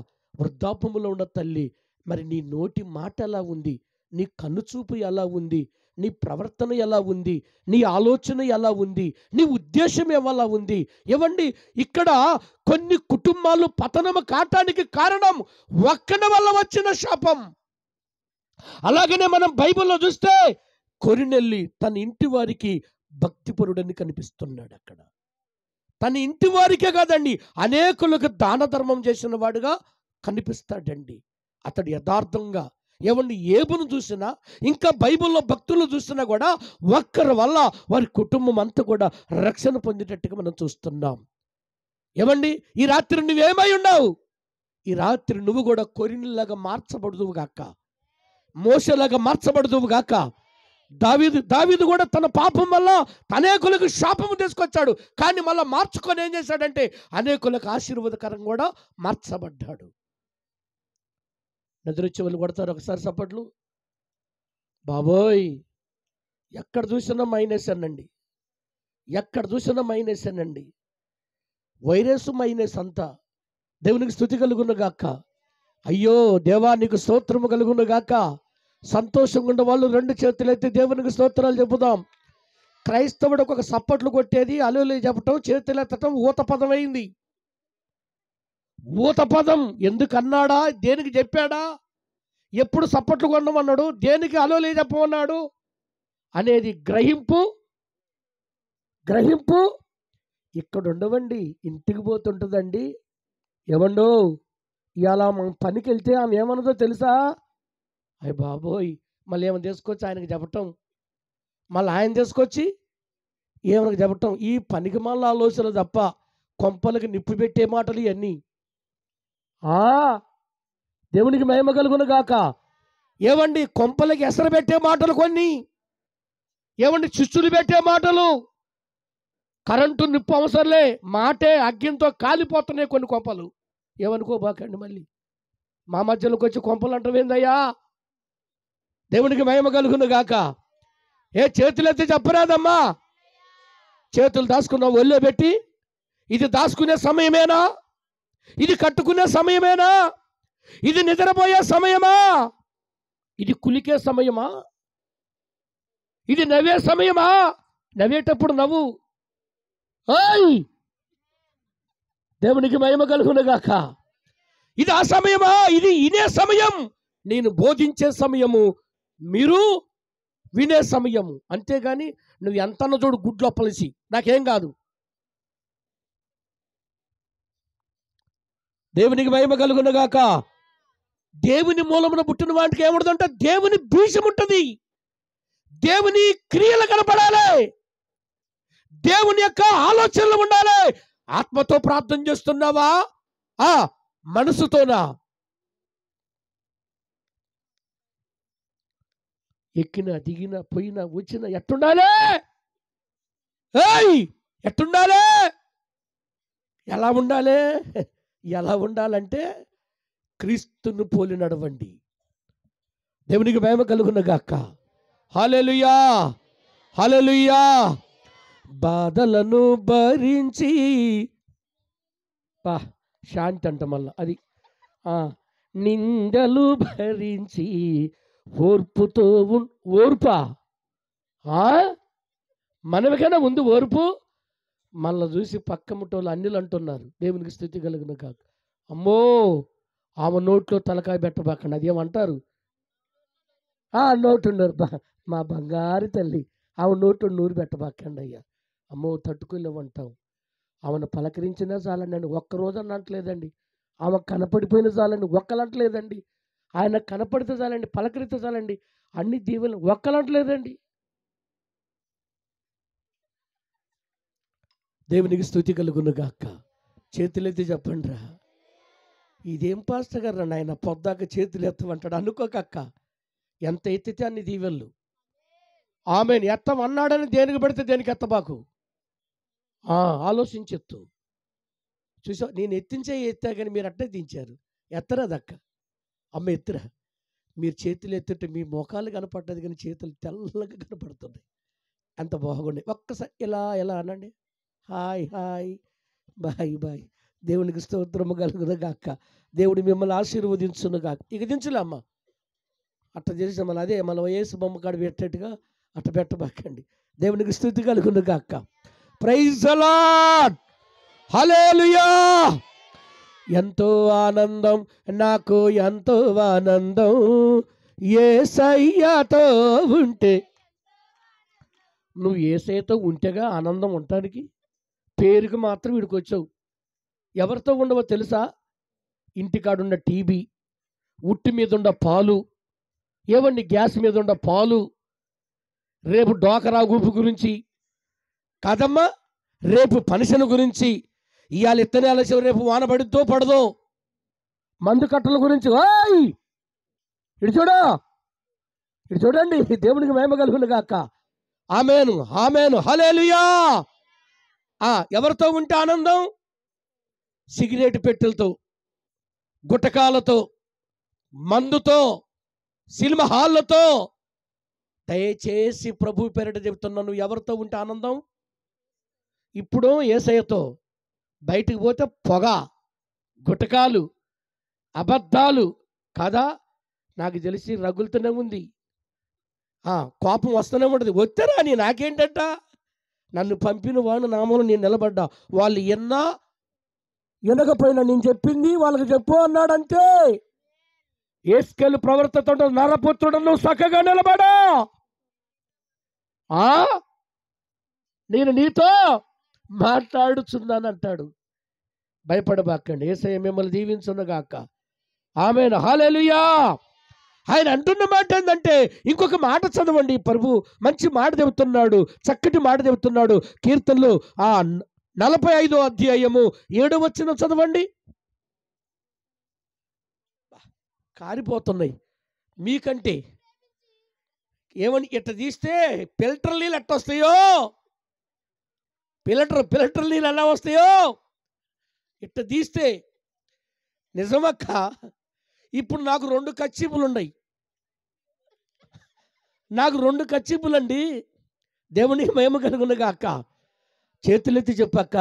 వృద్ధాపములో ఉన్న తల్లి, మరి నీ నోటి మాట ఎలా ఉంది, నీ కన్నుచూపు ఎలా ఉంది, నీ ప్రవర్తన ఎలా ఉంది, నీ ఆలోచన ఎలా ఉంది, నీ ఉద్దేశం ఎలా ఉంది? ఏవండి ఇక్కడ కొన్ని కుటుంబాలు పతనము కాటానికి కారణం ఒక్కని వల్ల వచ్చిన శాపం. అలాగనే మనం బైబిల్లో చూస్తే కొరినెల్లి తన ఇంటి వారికి భక్తిపరుడని కనిపిస్తున్నాడు. అక్కడ తన ఇంటి వారికే కాదండి, అనేకులకు దాన ధర్మం చేసిన వాడుగా కనిపిస్తాడండి. అతడు యథార్థంగా, ఏమండి ఏబును చూసినా, ఇంకా బైబిల్లో భక్తులు చూసినా కూడా ఒక్కరి వల్ల వారి కుటుంబం అంతా కూడా రక్షణ పొందేటట్టుగా మనం చూస్తున్నాం. ఏమండి ఈ రాత్రి నువ్వేమై ఉన్నావు? ఈ రాత్రి నువ్వు కూడా కొరినెల్లాగా మార్చబడుదువు గాక, మోషేలాగా మార్చబడుదువు గాక. దావీదు కూడా తన పాపం వల్ల అనేకులకు శాపము తీసుకొచ్చాడు, కానీ మళ్ళీ మార్చుకొని ఏం చేశాడంటే అనేకులకు ఆశీర్వాదకరం కూడా మార్చబడ్డాడు. నిద్రొచ్చే వాళ్ళు కొడతారు ఒకసారి సప్పట్లు. బాబోయ్, ఎక్కడ చూసినా మైనస్ అనండి. ఎక్కడ చూసినా మైనసేనండి. వైరస్ మైనస్ అంతా. దేవునికి స్తుతి కలుగును గాక. అయ్యో దేవా నీకు స్తోత్రము కలుగును గాక. సంతోషంగా ఉన్న వాళ్ళు రెండు చేతులెత్తి దేవునికి స్తోత్రాలు చెబుదాం. క్రైస్తవుడికి ఒక సప్పట్లు కొట్టేది, అలులు చెప్పటం, చేతులెత్తటం ఊత పదం అయింది. ఊత పదం ఎందుకు అన్నాడా, దేనికి చెప్పాడా, ఎప్పుడు సప్పట్లు కొనమన్నాడు, దేనికి అలులు చెప్పమన్నాడు అనేది గ్రహింపు ఇక్కడ ఉండవండి. ఇంటికి పోతుంటుందండి. ఏమండో ఇలా మన పనికి వెళ్తే ఆమె ఏమన్నదో తెలుసా? అయ్య బాబోయ్, మళ్ళీ ఏమైనా తీసుకొచ్చి ఆయనకి చెప్పటం, మళ్ళీ ఆయన తీసుకొచ్చి ఏమైనా చెప్పటం. ఈ పనికి మళ్ళీ ఆలోచన తప్ప కొంపలకి నిప్పు పెట్టే మాటలు ఇవన్నీ. దేవునికి మహిమ కలుగును గాక. ఏమండి కొంపలకి ఎసరు పెట్టే మాటలు కొన్ని, ఏమండి చిచ్చులు పెట్టే మాటలు. కరెంటు నిప్పు అవసరంలే, మాటే అగ్గితో కాలిపోతున్నాయి కొన్ని కొంపలు. ఏమనుకోబాకండి, మళ్ళీ మా మధ్యలోకి వచ్చి కొంపలు అంటావేందయ్యా. దేవునికి మహిమ కలుగును గాక. చేతులెత్తి చెప్పరాదమ్మా. చేతులు దాచుకున్న ఒళ్ళో పెట్టి, ఇది దాచుకునే సమయమేనా? ఇది కట్టుకునే సమయమేనా? ఇది నిద్రపోయే సమయమా? ఇది కులికే సమయమా? ఇది నవ్వే సమయమా? నవ్వేటప్పుడు నవ్వు. దేవునికి మహిమ కలుగును గాక. ఇది ఆ సమయమా? ఇది ఇనే సమయం. నేను బోధించే సమయము, మీరు వినే సమయము. అంతేగాని నువ్వు ఎంతన్న చూడు గుడ్లు అప్పలిసి నాకేం కాదు. దేవునికి మహిమ కలుగును గాక. దేవుని మూలమున పుట్టిన వాటికి ఏముంటుందంటే దేవుని బీజం ఉంటుంది. దేవుని క్రియలు కనపడాలి, దేవుని యొక్క ఆలోచనలు ఉండాలి. ఆత్మతో ప్రార్థన చేస్తున్నావా, మనసుతోనా? ఎక్కిన దిగిన పోయిన వచ్చిన ఎట్టుండాలి? ఎట్టుండాలి? ఎలా ఉండాలి? ఎలా ఉండాలంటే క్రీస్తును పోలి నడవండి. దేవునికి మహిమ కలుగును గాక. హల్లెలూయా, హల్లెలూయా. బాధలను భరించి శాంతి అంట మళ్ళా అది. నిందలు భరించి ఓర్పుతో ఓర్పా. మనవికైనా ఉంది ఓర్పు. మళ్ళా చూసి పక్క ముట్టోళ్ళు అన్నిలు అంటున్నారు. దేవునికి స్తుతి కలుగును కాక. అమ్మో ఆమె నోట్లో తలకాయ పెట్టబాకండి, అది ఏమంటారు? నోటున్నారు మా బంగారు తల్లి, ఆమె నోటు నూరు పెట్టబాకండి అయ్యా. అమ్మో తట్టుకోలేమంటాం. ఆమెను పలకరించినా చాలండి అని ఒక్కరోజు అనట్లేదండి. ఆమె కనపడిపోయిన చాలండి ఒక్కలంటలేదండి. ఆయన కనపడితే చాలండి, పలకరిస్తే చాలండి, అన్ని దీవెనలు ఒక్కలంటలేదండి. దేవునికి స్తుతి కలుగును గాక. చేతులెత్తి చెప్పండి రా. ఇదేం పాస్టర్ గారు నాయన పొద్దాక చేతులు ఎత్తమంటాడు అనుకోకక్క. ఎంత ఎత్తితే అన్ని దీవెనలు. ఆమెను ఎత్తమన్నాడని దేనికి పెడితే దేనికి ఎత్తబాకు. ఆలోచించెత్తు. చూసా, నేను ఎత్తా కానీ మీరు అట్టే దించారు. ఎత్తరా దక్క. అమ్మ ఎత్తురా. మీరు చేతులు ఎత్తుంటే మీ మోకాలు కనపడ్డది కానీ చేతులు తెల్లగా కనపడుతున్నాయి. అంత బాగున్నాయి. ఒక్కసారి ఎలా అనండి. Hi hi bye bye. దేవునికి స్తోత్రము కలుగును గాక. దేవుడు మిమ్మల్ని ఆశీర్వదించును గాక. ఇక దించులే అమ్మ, అట్ట చేసి మళ్ళీ అదే మన యేసు బొమ్మ కాడ పెట్టేట్టుగా అట్ట పెట్టబాకండి. దేవునికి స్తుతి కలుగును గాక. ప్రైజ్ ది లార్డ్, హల్లెలూయా. ఎంతో ఆనందం నాకు, ఎంతో ఆనందం యేసయ్యతో ఉంటే. నువ్వు యేసయ్యతో ఉంటేగా ఆనందం ఉండటానికి. పేరుకి మాత్రం వీడికి వచ్చావు. ఎవరితో ఉండవో తెలుసా? ఇంటికాడున్న టీవీ, ఉట్టి మీద ఉన్న పాలు, ఏవండి గ్యాస్ మీద ఉన్న పాలు, రేపు డోకరా గుంపు గురించి కాదమ్మా, రేపు పనిషన్ గురించి, ఇవాళ ఇత్తనాల రేపు వాన పడిద్దో పడదో, మందు కట్టల గురించి. ఇటు చూడండి. దేవునికి మహిమ కలుగును గాక. ఆమేను, ఆమేను, హల్లెలూయా. ఎవరితో ఉంటే ఆనందం? సిగరెట్ పెట్టెలతో, గుటకాలతో, మందుతో, సినిమా హాళ్ళతో. దయచేసి ప్రభు పేరిట చెబుతున్నాను, ఎవరితో ఉంటే ఆనందం? ఇప్పుడు యేసయ్యతో, బయటికి పోతే పొగ, గుటకాలు, అబద్ధాలు కదా. నాకు తెలిసి రగులుతూనే ఉంది, కోపం వస్తూనే ఉంటుంది. వచ్చారా నీ నాకేంటంట, నన్ను పంపిన వాడు నామూలు నేను నిలబడ్డా. వాళ్ళు వినకపోయినా నేను చెప్పింది వాళ్ళకి చెప్పు అన్నాడంతే. యేసుకేలు ప్రవర్తనతో నరపుత్రుడు నువ్వు చక్కగా నిలబడా, నేను నీతో మాట్లాడుచున్నాను అంటాడు. భయపడబాకండి, యేసయ్య మిమ్మల్ని దీవించునుగాక. ఆమేన్, హల్లెలూయా. ఆయన అంటున్న మాట ఏంటంటే, ఇంకొక మాట చదవండి. ప్రభు మంచి మాట చెబుతున్నాడు, చక్కటి మాట చెబుతున్నాడు. కీర్తనలు 45వ అధ్యాయము 7వ వచనం చదవండి. కారిపోతున్నాయి మీకంటే. ఏమని ఇట్ట తీస్తే ఫిల్టర్ నీళ్ళు ఎట్ట వస్తాయో, ఫిల్టర్ నీళ్ళు ఎలా వస్తాయో ఇట్ట తీస్తే. నిజమక్క, ఇప్పుడు నాకు 2 కచ్చిపులు ఉన్నాయి. నాకు 2 కచ్చిపులండి. దేవునికి మహిమ కలుగునుగా అక్క. చేతులెత్తి చెప్పక్క,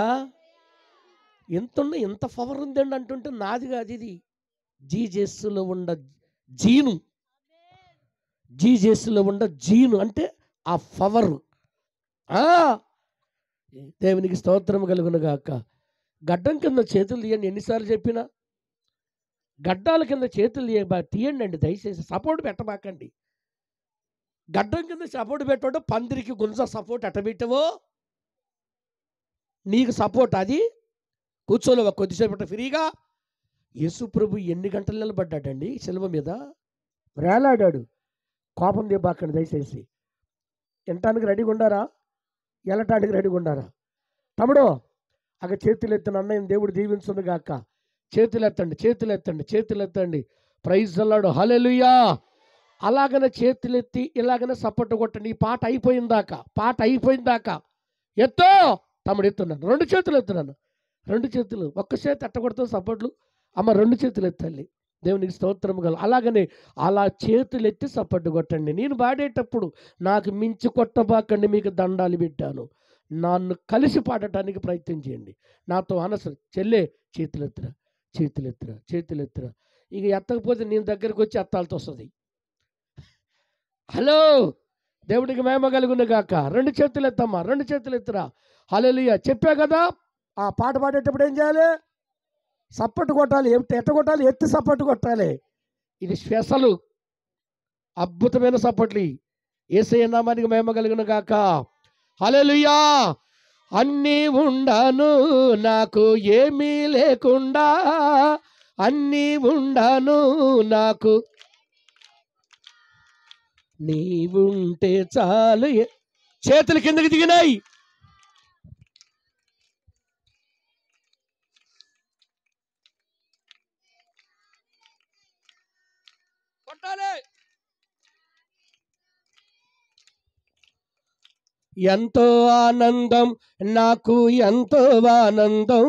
ఎంత పవర్ ఉందండి అంటుంటే నాది కాదు ఇది. జీజస్లో ఉన్న జీను, జీజస్లో ఉన్న జీను అంటే ఆ పవర్. దేవునికి స్తోత్రం కలుగునుగా అక్క. గడ్డం కింద చేతులు తీయండి, ఎన్నిసార్లు చెప్పినా. గడ్డాల కింద చేతులు తీయండి అండి, దయచేసి. సపోర్ట్ పెట్టబాకండి. గడ్డం కింద సపోర్ట్ పెట్టాడు, పందిరికి గుంజ సపోర్ట్ ఎట్టబెట్టవో నీకు సపోర్ట్ అది. కూర్చోలేవా కొద్దిసేపట ఫ్రీగా? యేసు ప్రభు ఎన్ని గంటలు నిలబడ్డాడండి శిలువ మీద, వేలాడాడు. కోపం దిబాకండి దయచేసి. వినటానికి రెడీగా ఉండారా, వెళ్ళటానికి రెడీగా ఉండారా? తమ్ముడు అక్కడ చేతులు ఎత్తిన అన్నయ్య దేవుడు దీవించును గాక. చేతులు ఎత్తండి, చేతులు ఎత్తండి, చేతులు ఎత్తండి. ప్రైజ్ అల్లాడు, హల్లెలూయా. అలాగనే చేతులెత్తి ఇలాగనే సపోర్ట్ కొట్టండి. ఈ పాట అయిపోయిందాకా ఎత్తో తమ్ముడు, ఎత్తున్నాను. 2 చేతులు ఎత్తున్నాను, 2 చేతులు. ఒక్క చేతి ఎట్టగొడతాం సపోర్ట్లు. అమ్మ 2 చేతులు ఎత్తాలి. దేవునికి స్తోత్రం కల. అలాగనే అలా చేతులు ఎత్తి సపోర్ట్ కొట్టండి. నేను పాడేటప్పుడు నాకు మించి కొట్టబాకండి, మీకు దండాలు పెట్టాను. నన్ను కలిసి పాడటానికి ప్రయత్నం చేయండి. నాతో అనసరి చెల్లే చేతులెత్తురా, చేతులెత్తురా, చేతులెత్తురా. ఇక ఎత్తకపోతే నేను దగ్గరికి వచ్చి ఎత్తాల్సి వస్తుంది. హలో, దేవుడికి మహిమ కలుగును గాక. 2 చేతులు ఎత్తమ్మా, 2 చేతులు ఎత్తురా. హల్లెలూయా. చెప్పా కదా, ఆ పాట పాడేటప్పుడు ఏం చేయాలి? సప్పట్టు కొట్టాలి. ఎట్ట కొట్టాలి? ఎత్తి సప్పట్టు కొట్టాలి. ఇది స్పెషల్, అద్భుతమైన సప్పట్లు. యేసయ్య నామానికి మహిమ కలుగును గాక. హల్లెలూయా. అన్నీ ఉండాను నాకు ఏమీ లేకుండా, అన్నీ ఉండాను నాకు నీవుంటే చాలు. చేతులు కిందకి దిగినాయి. ఎంతో ఆనందం నాకు, ఎంతో ఆనందం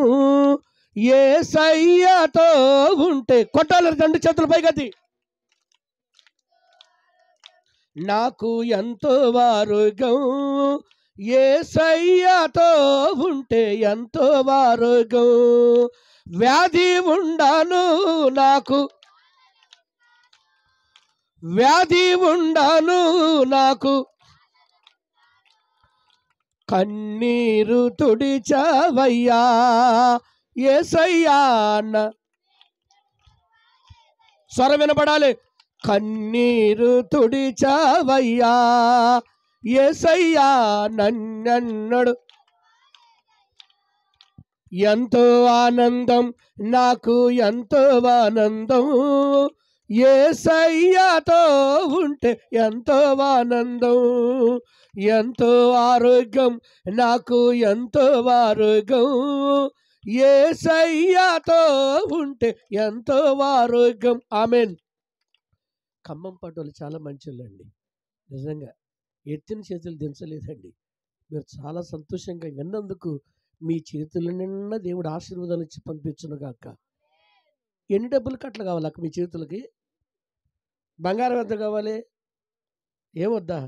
యేసయ్యతో ఉంటే. కొట్టాలి 2 చేతులు పైగతి. నాకు ఎంతో ఆరోగ్యం యేసయ్యతో ఉంటే, ఎంతో ఆరోగ్యం. వ్యాధి ఉండాను నాకు, వ్యాధి ఉండాను నాకు, కన్నీరు తుడిచావయ్యా యేసయ్యా. స్వరం వినపడాలి. కన్నీరు తుడిచావయ్యా యేసయ్యా నన్నడు. ఎంతో ఆనందం నాకు, ఎంతో ఆనందం యేసయ్యతో ఉంటే, ఎంతో ఆనందం. ఎంతో ఆరోగ్యం నాకు, ఎంతో ఆరోగ్యం యేసయ్యతో ఉంటే, ఎంతో ఆరోగ్యం. ఆమేన్. ఖమ్మం పట్టులు చాలా మంచిళ్ళండి, నిజంగా. ఎత్తిన చేతులు దించలేదండి. మీరు చాలా సంతోషంగా విన్నందుకు మీ చేతుల నిండా దేవుడు ఆశీర్వాదాలు ఇచ్చి పంపించును గాక. ఎన్ని డబ్బులు కట్టలు కావాలి అక్క మీ చేతులకి? బంగారం ఎంత కావాలి? ఏమొద్దా?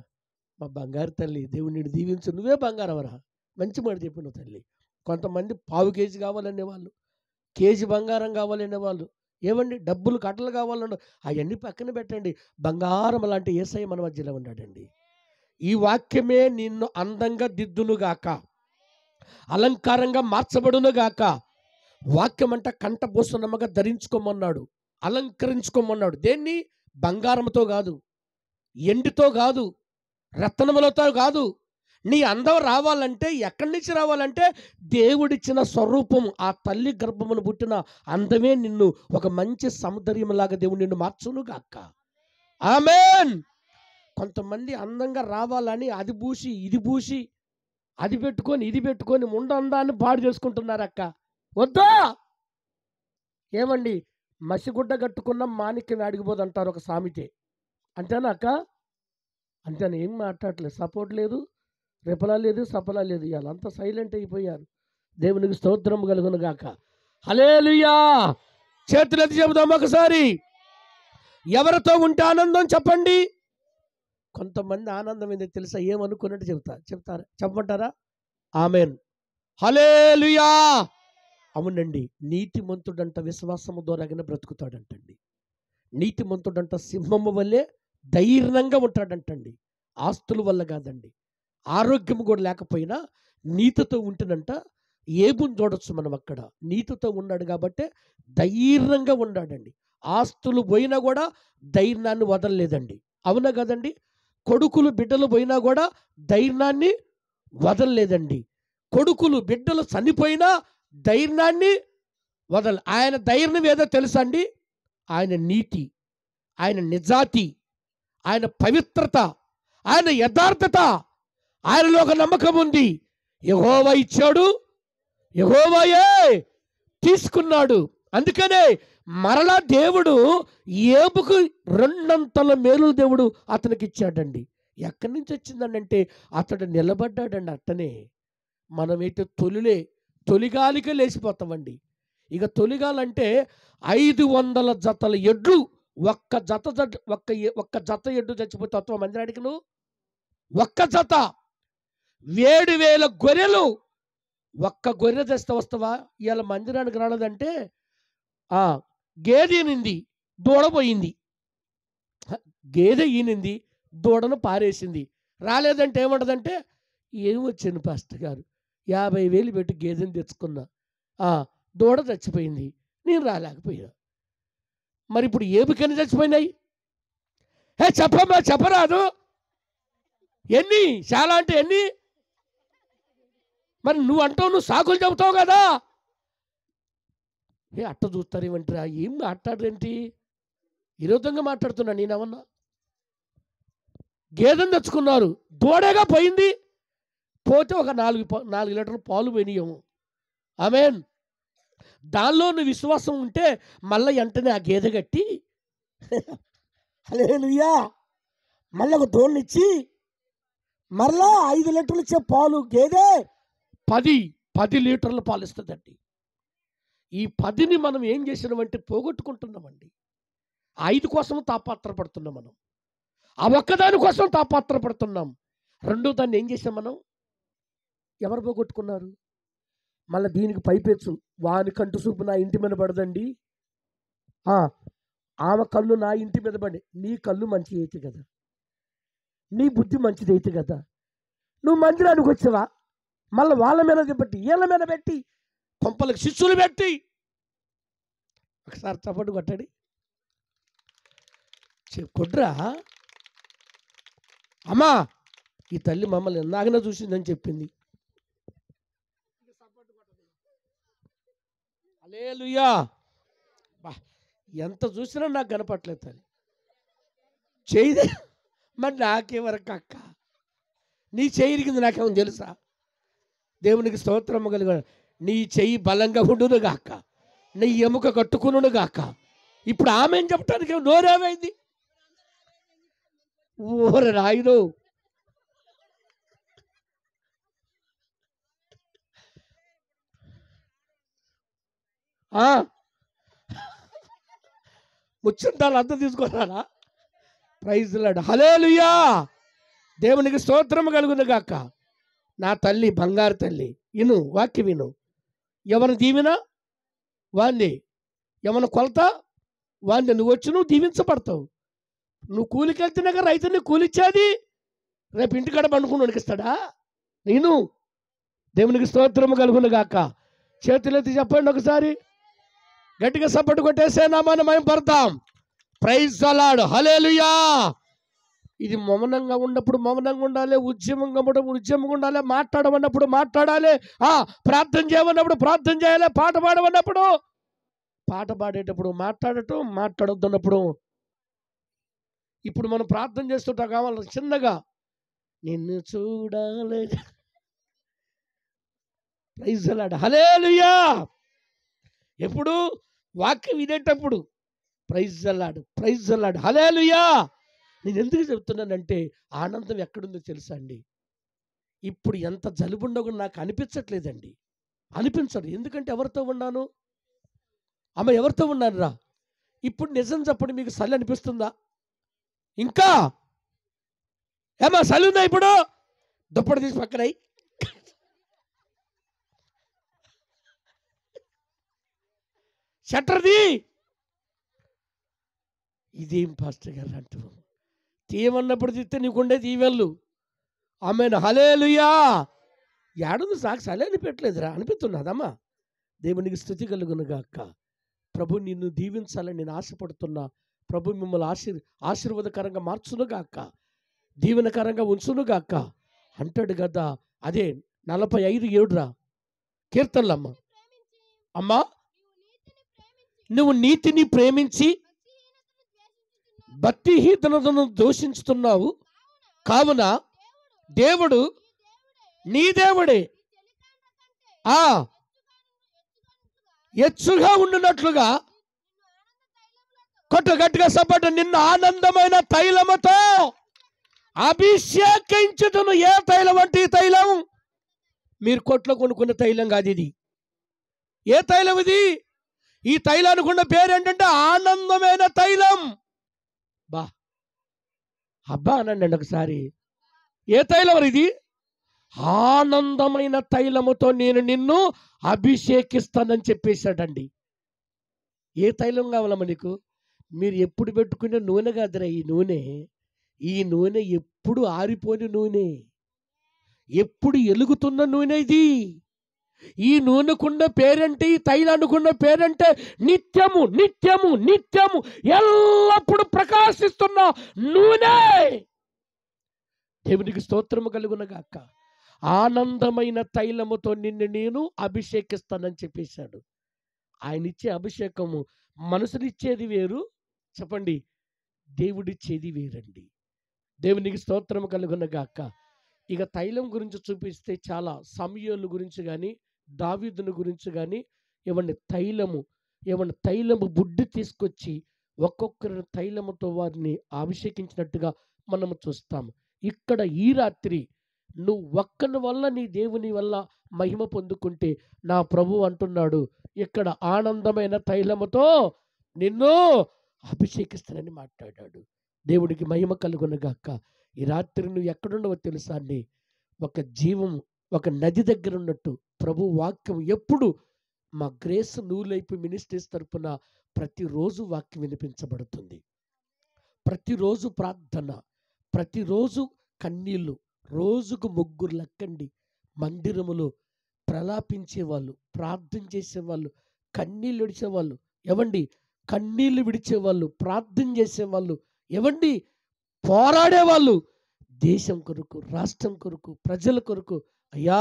మా బంగారు తల్లి, దేవుడు నిన్ను దీవించు. నువ్వే బంగారం రా. మంచి మాట చెప్పిన తల్లి. కొంతమంది పావు కేజీ కావాలనేవాళ్ళు, కేజీ బంగారం కావాలనేవాళ్ళు, ఏమండి డబ్బులు కట్టలు కావాలన్న అవన్నీ పక్కన పెట్టండి. బంగారం లాంటి యేసయ్య మన మధ్యలో ఉన్నాడండి. ఈ వాక్యమే నిన్ను అందంగా దిద్దునుగాక, అలంకారంగా మార్చబడునుగాక. వాక్యం అంట కంఠభూషణముగా ధరించుకోమన్నాడు, అలంకరించుకోమన్నాడు. దేన్ని? బంగారంతో కాదు, ఎండితో కాదు, రత్నములతో కాదు. నీ అందం రావాలంటే ఎక్కడి నుంచి రావాలంటే దేవుడిచ్చిన స్వరూపం, ఆ తల్లి గర్భమును పుట్టిన అందమే నిన్ను ఒక మంచి సౌందర్యంలాగా దేవుడు నిన్ను మార్చునుగాక. ఆమేన్. కొంతమంది అందంగా రావాలని అది పూసి ఇది పూసి, అది పెట్టుకొని ఇది పెట్టుకొని ముందు అందాన్ని పాడు చేసుకుంటున్నారు అక్క. వద్దా? ఏమండి, మసిగుడ్డ కట్టుకున్న మాణిక్యం అడిగిపోదు అంటారు ఒక సామెతే. అంతేనా అక్క? అంతేనా? ఏం మాట్లాడలేదు, సపోర్ట్ లేదు, రిపలా లేదు, సపలా లేదు. ఇవాళ అంతా సైలెంట్ అయిపోయారు. దేవునికి స్తోత్రం కలుగును గాక. హల్లెలూయా. చేతులెత్తి చెబుదాం ఒకసారి. ఎవరితో ఉంటే ఆనందం చెప్పండి. కొంతమంది ఆనందం ఏందో తెలుసా? ఏమనుకున్నట్టు చెప్తారా? చెప్పమంటారా? ఆమేన్. హల్లెలూయా. అవునండి, నీతిమంతుడంట విశ్వాసము ద్వారాగానే బ్రతుకుతాడంటండి. నీతిమంతుడంట సింహము వల్లే ధైర్యంగా ఉంటాడంటండి. ఆస్తుల వల్ల కాదండి, ఆరోగ్యం కూడా లేకపోయినా నీతితో ఉంటేనంట ఏబుని చూడొచ్చు మనం అక్కడ. నీతితో ఉన్నాడు కాబట్టి ధైర్యంగా ఉన్నాడండి. ఆస్తులు పోయినా కూడా ధైర్యాన్ని వదలలేదండి. అవునా కదండి? కొడుకులు బిడ్డలు పోయినా కూడా ధైర్యాన్ని వదలలేదండి. కొడుకులు బిడ్డలు చనిపోయినా ధైర్యాన్ని ఆయన ధైర్యం ఏదో తెలుసా అండి? ఆయన నీతి, ఆయన నిజాతి, ఆయన పవిత్రత, ఆయన యథార్థత, ఆయనలో ఒక నమ్మకం ఉంది. యెహోవా ఇచ్చాడు, యెహోవాయే తీసుకున్నాడు. అందుకనే మరలా దేవుడు ఏబుకు రెండంతల మేలు దేవుడు అతనికి ఇచ్చాడండి. ఎక్కడి నుంచి వచ్చిందంటే అతడు నిలబడ్డాడండి. అట్టనే మనమైతే తొలిగాలికే లేచిపోతామండి. ఇక తొలిగాలంటే 500 జతల ఎడ్లు, ఒక్క జత ఎడ్డు చచ్చిపోతే వస్తావా మందిరానికి నువ్వు? ఒక్క జత 7,000 గొర్రెలు, ఒక్క గొర్రె తెస్తే వస్తావా? ఇవాళ మందిరానికి రాలేదంటే గేదె ఈనింది, దూడపోయింది. గేదె ఈనింది, దూడను పారేసింది. రాలేదంటే ఏమంటదంటే, ఏం వచ్చింది పాస్టర్ గారు, 50,000 పెట్టి గేదెని తెచ్చుకున్నా, దూడ చచ్చిపోయింది, నేను రాలేకపోయినా. మరి ఇప్పుడు ఏబుకని చచ్చిపోయినాయి? చెప్పమ్మా, చెప్పరాదు. ఎన్ని? చాలా అంటే ఎన్ని? మరి నువ్వు అంటావు, నువ్వు సాకులు చెబుతావు కదా. అట్ట చూస్తారేమంటారా? ఏం మాట్లాడరేంటి? విరోధంగా మాట్లాడుతున్నా నేనేమన్నా? గేదెని తెచ్చుకున్నారు, దూడగా పోయింది. పోతే ఒక 4 లీటర్లు పాలు పోయినాయేమో. ఆమేన్. దానిలో నువ్వు విశ్వాసం ఉంటే మళ్ళీ వెంటనే ఆ గేదె కట్టి హల్లెలూయా మళ్ళీ ఒక దూడనిచ్చి మరలా 5 లీటర్లు ఇచ్చే పాలు గేదె 10 లీటర్ల పాలు ఇస్తుందండి. ఈ 10ని మనం ఏం చేసినామంటే పోగొట్టుకుంటున్నామండి. 5 కోసం తాపాత్రపడుతున్నాం మనం, ఆ ఒక్కదాని కోసం తాపాత్రపడుతున్నాం. రెండో దాన్ని ఏం చేసాం మనం? ఎవరు పోగొట్టుకున్నారు? మళ్ళీ దీనికి పైపెచ్చు, వాని కంటు చూపు నా ఇంటి మీద పడదండి, ఆమె కళ్ళు నా ఇంటి మీద పడి. నీ కళ్ళు మంచిది అయితే కదా, నీ బుద్ధి మంచిది అయితే కదా, నువ్వు మందిరానికి వచ్చావా? మళ్ళీ వాళ్ళ మీద పెట్టి, వీళ్ళ మీద పెట్టి, కొంపలకు శిష్యులు పెట్టి. ఒకసారి చప్పట్లు కొట్టండి. కొట్రా అమ్మా, ఈ తల్లి మమ్మల్ని ఎన్నాగనే చూసిందని చెప్పింది. హల్లెలూయా. ఎంత చూసినా నాకు కనపట్లేదు తల్లి. చేయిదే మరి నాకేవరకు అక్క, నీ చేయి ఇరిగింది నాకేమో తెలుసా? దేవునికి స్తోత్రము కలిగ. నీ చెయ్యి బలంగా ఉండును గాక, నీ ఎముక కట్టుకును గాక. ఇప్పుడు ఆమె చెప్పడానికి నోరేమైంది? ఓరే రాయుడు, ముచ్చుంటాలు అంతా తీసుకున్నారా? Praise lord. హల్లెలూయా. దేవునికి స్తోత్రము కలుగును గాక. నా తల్లి, బంగారు తల్లి, విను, వాక్యం విను. ఎవరిని దీవినా వాంది, ఏమన్నా కొలత వాంది. నువ్వు వచ్చి నువ్వు దీవించబడతావు. నువ్వు కూలికి వెళ్తున్నాక రైతుని కూలిచ్చేది రేపు ఇంటికాడ పండుకుని వణికిస్తాడా? నేను దేవునికి స్తోత్రము కలుగును గాక. చేతులెత్తి చెప్పండి ఒకసారి, గట్టిగా సపోర్ట్ కొట్టేసే నామాన్ని మేము పడతాం. ప్రైజ్ ద లార్డ్, హల్లెలూయా. ఇది మౌనంగా ఉన్నప్పుడు మౌనంగా ఉండాలి, ఉద్యమంగా ఉండాలి, మాట్లాడమన్నప్పుడు మాట్లాడాలి, ప్రార్థన చేయమన్నప్పుడు ప్రార్థన చేయాలి, పాట పాడమన్నప్పుడు పాట పాడేటప్పుడు మాట్లాడటం, మాట్లాడొద్దన్నప్పుడు. ఇప్పుడు మనం ప్రార్థన చేస్తుంటా కావాలి చిన్నగా, నిన్ను చూడాలి. Praise the lord, hallelujah. ఎప్పుడు వాక్యం వినేటప్పుడు praise the lord, praise the lord, hallelujah. నేను ఎందుకు చెప్తున్నానంటే ఆనందం ఎక్కడుందో తెలుసా అండి? ఇప్పుడు ఎంత జలుబుండో కూడా నాకు అనిపించట్లేదండి, అనిపించదు. ఎందుకంటే ఎవరితో ఉన్నాను? అమ్మ ఎవరితో ఉన్నాను రా? ఇప్పుడు నిజం చెప్పండి, మీకు చలి అనిపిస్తుందా? ఇంకా ఏమా చలి ఉందా? ఇప్పుడు దుప్పటి తీసి పక్కనై షట్టర్ది. ఇదేం పాస్టర్ గారు అంటూ తీయమన్నప్పుడు తీస్తే నీకుండే తీవెళ్ళు. ఆమెను హల్లెలూయా. ఏడుంది సాకు చలి అనిపెట్టలేదురా, అనిపిస్తున్నదమ్మా. దేవునికి స్తుతి కలుగును గాక. ప్రభు నిన్ను దీవించాలని నేను ఆశపడుతున్నా. ప్రభు మిమ్మల్ని ఆశీర్వాదకరంగా మార్చునుగాక, దీవెనకరంగా ఉంచునుగాక అంటాడు కదా. అదే 45:7 కీర్తనలమ్మ. అమ్మా, నువ్వు నీతిని ప్రేమించి భక్తిహీనతను దూషించుతున్నావు కావున దేవుడు నీ దేవుడే ఎచ్చుగా ఉండునట్లుగా కొట్టు గట్టిగా సపోర్ట్, నిన్ను ఆనందమైన తైలముతో అభిషేకించుదును. ఏ తైలం అంటే ఈ తైలం మీరు కొట్లో కొనుక్కున్న తైలం కాదు ఇది. ఏ తైలం ఇది? ఈ తైలానికి ఉన్న పేరు ఏంటంటే ఆనందమైన తైలం. బా అబ్బా అనండి ఒకసారి. ఏ తైలం ఇది? ఆనందమైన తైలముతో నేను నిన్ను అభిషేకిస్తానని చెప్పేశాడండి. ఏ తైలం కావాలమ్మా నీకు? మీరు ఎప్పుడు పెట్టుకునే నూనె కాదురా ఈ నూనె. ఈ నూనె ఎప్పుడు ఆరిపోని నూనె, ఎప్పుడు ఎలుగుతున్న నూనె ఇది. ఈ నూనెకున్న పేరంటే, ఈ తైలానుకున్న పేరంటే నిత్యము నిత్యము నిత్యము ఎల్లప్పుడు ప్రకాశిస్తున్న నూనె. దేవునికి స్తోత్రము కలుగునగాక. ఆనందమైన తైలముతో నిన్ను నేను అభిషేకిస్తానని చెప్పేశాడు. ఆయన ఇచ్చే అభిషేకము మనుషులిచ్చేది వేరు, చెప్పండి, దేవుడిచ్చేది వేరండి. దేవునికి స్తోత్రము కలుగునగాక. ఇక తైలం గురించి చూపిస్తే చాలా సమూయేలు గురించి కానీ దావీదుని గురించి కానీ తైలము బుడ్డి తీసుకొచ్చి ఒక్కొక్కరి తైలముతో వారిని అభిషేకించినట్టుగా మనము చూస్తాము. ఇక్కడ ఈ రాత్రి నువ్వు ఒక్కని వల్ల నీ దేవుని వల్ల మహిమ పొందుకుంటే నా ప్రభు అంటున్నాడు, ఇక్కడ ఆనందమైన తైలముతో నిన్ను అభిషేకిస్తానని మాట్లాడాడు. దేవుడికి మహిమ కలుగునగాక. ఈ రాత్రి నువ్వు ఎక్కడున్నావో తెలుసా అండి? ఒక జీవం, ఒక నది దగ్గర ఉన్నట్టు ప్రభు వాక్యం ఎప్పుడు మా గ్రేస్ న్యూ లైఫ్ మినిస్ట్రీస్ తరపున ప్రతిరోజు వాక్యం వినిపించబడుతుంది. ప్రతిరోజు ప్రార్థన, ప్రతిరోజు కన్నీళ్ళు, రోజుకు 3 లెక్కండి. మందిరములో ప్రలాపించేవాళ్ళు, ప్రార్థన చేసేవాళ్ళు, కన్నీళ్ళు విడిచేవాళ్ళు ఏవండి, కన్నీళ్ళు విడిచేవాళ్ళు, ప్రార్థన చేసేవాళ్ళు ఏవండి, పోరాడేవాళ్ళు దేశం కొరకు, రాష్ట్రం కొరకు, ప్రజల కొరకు. అయ్యా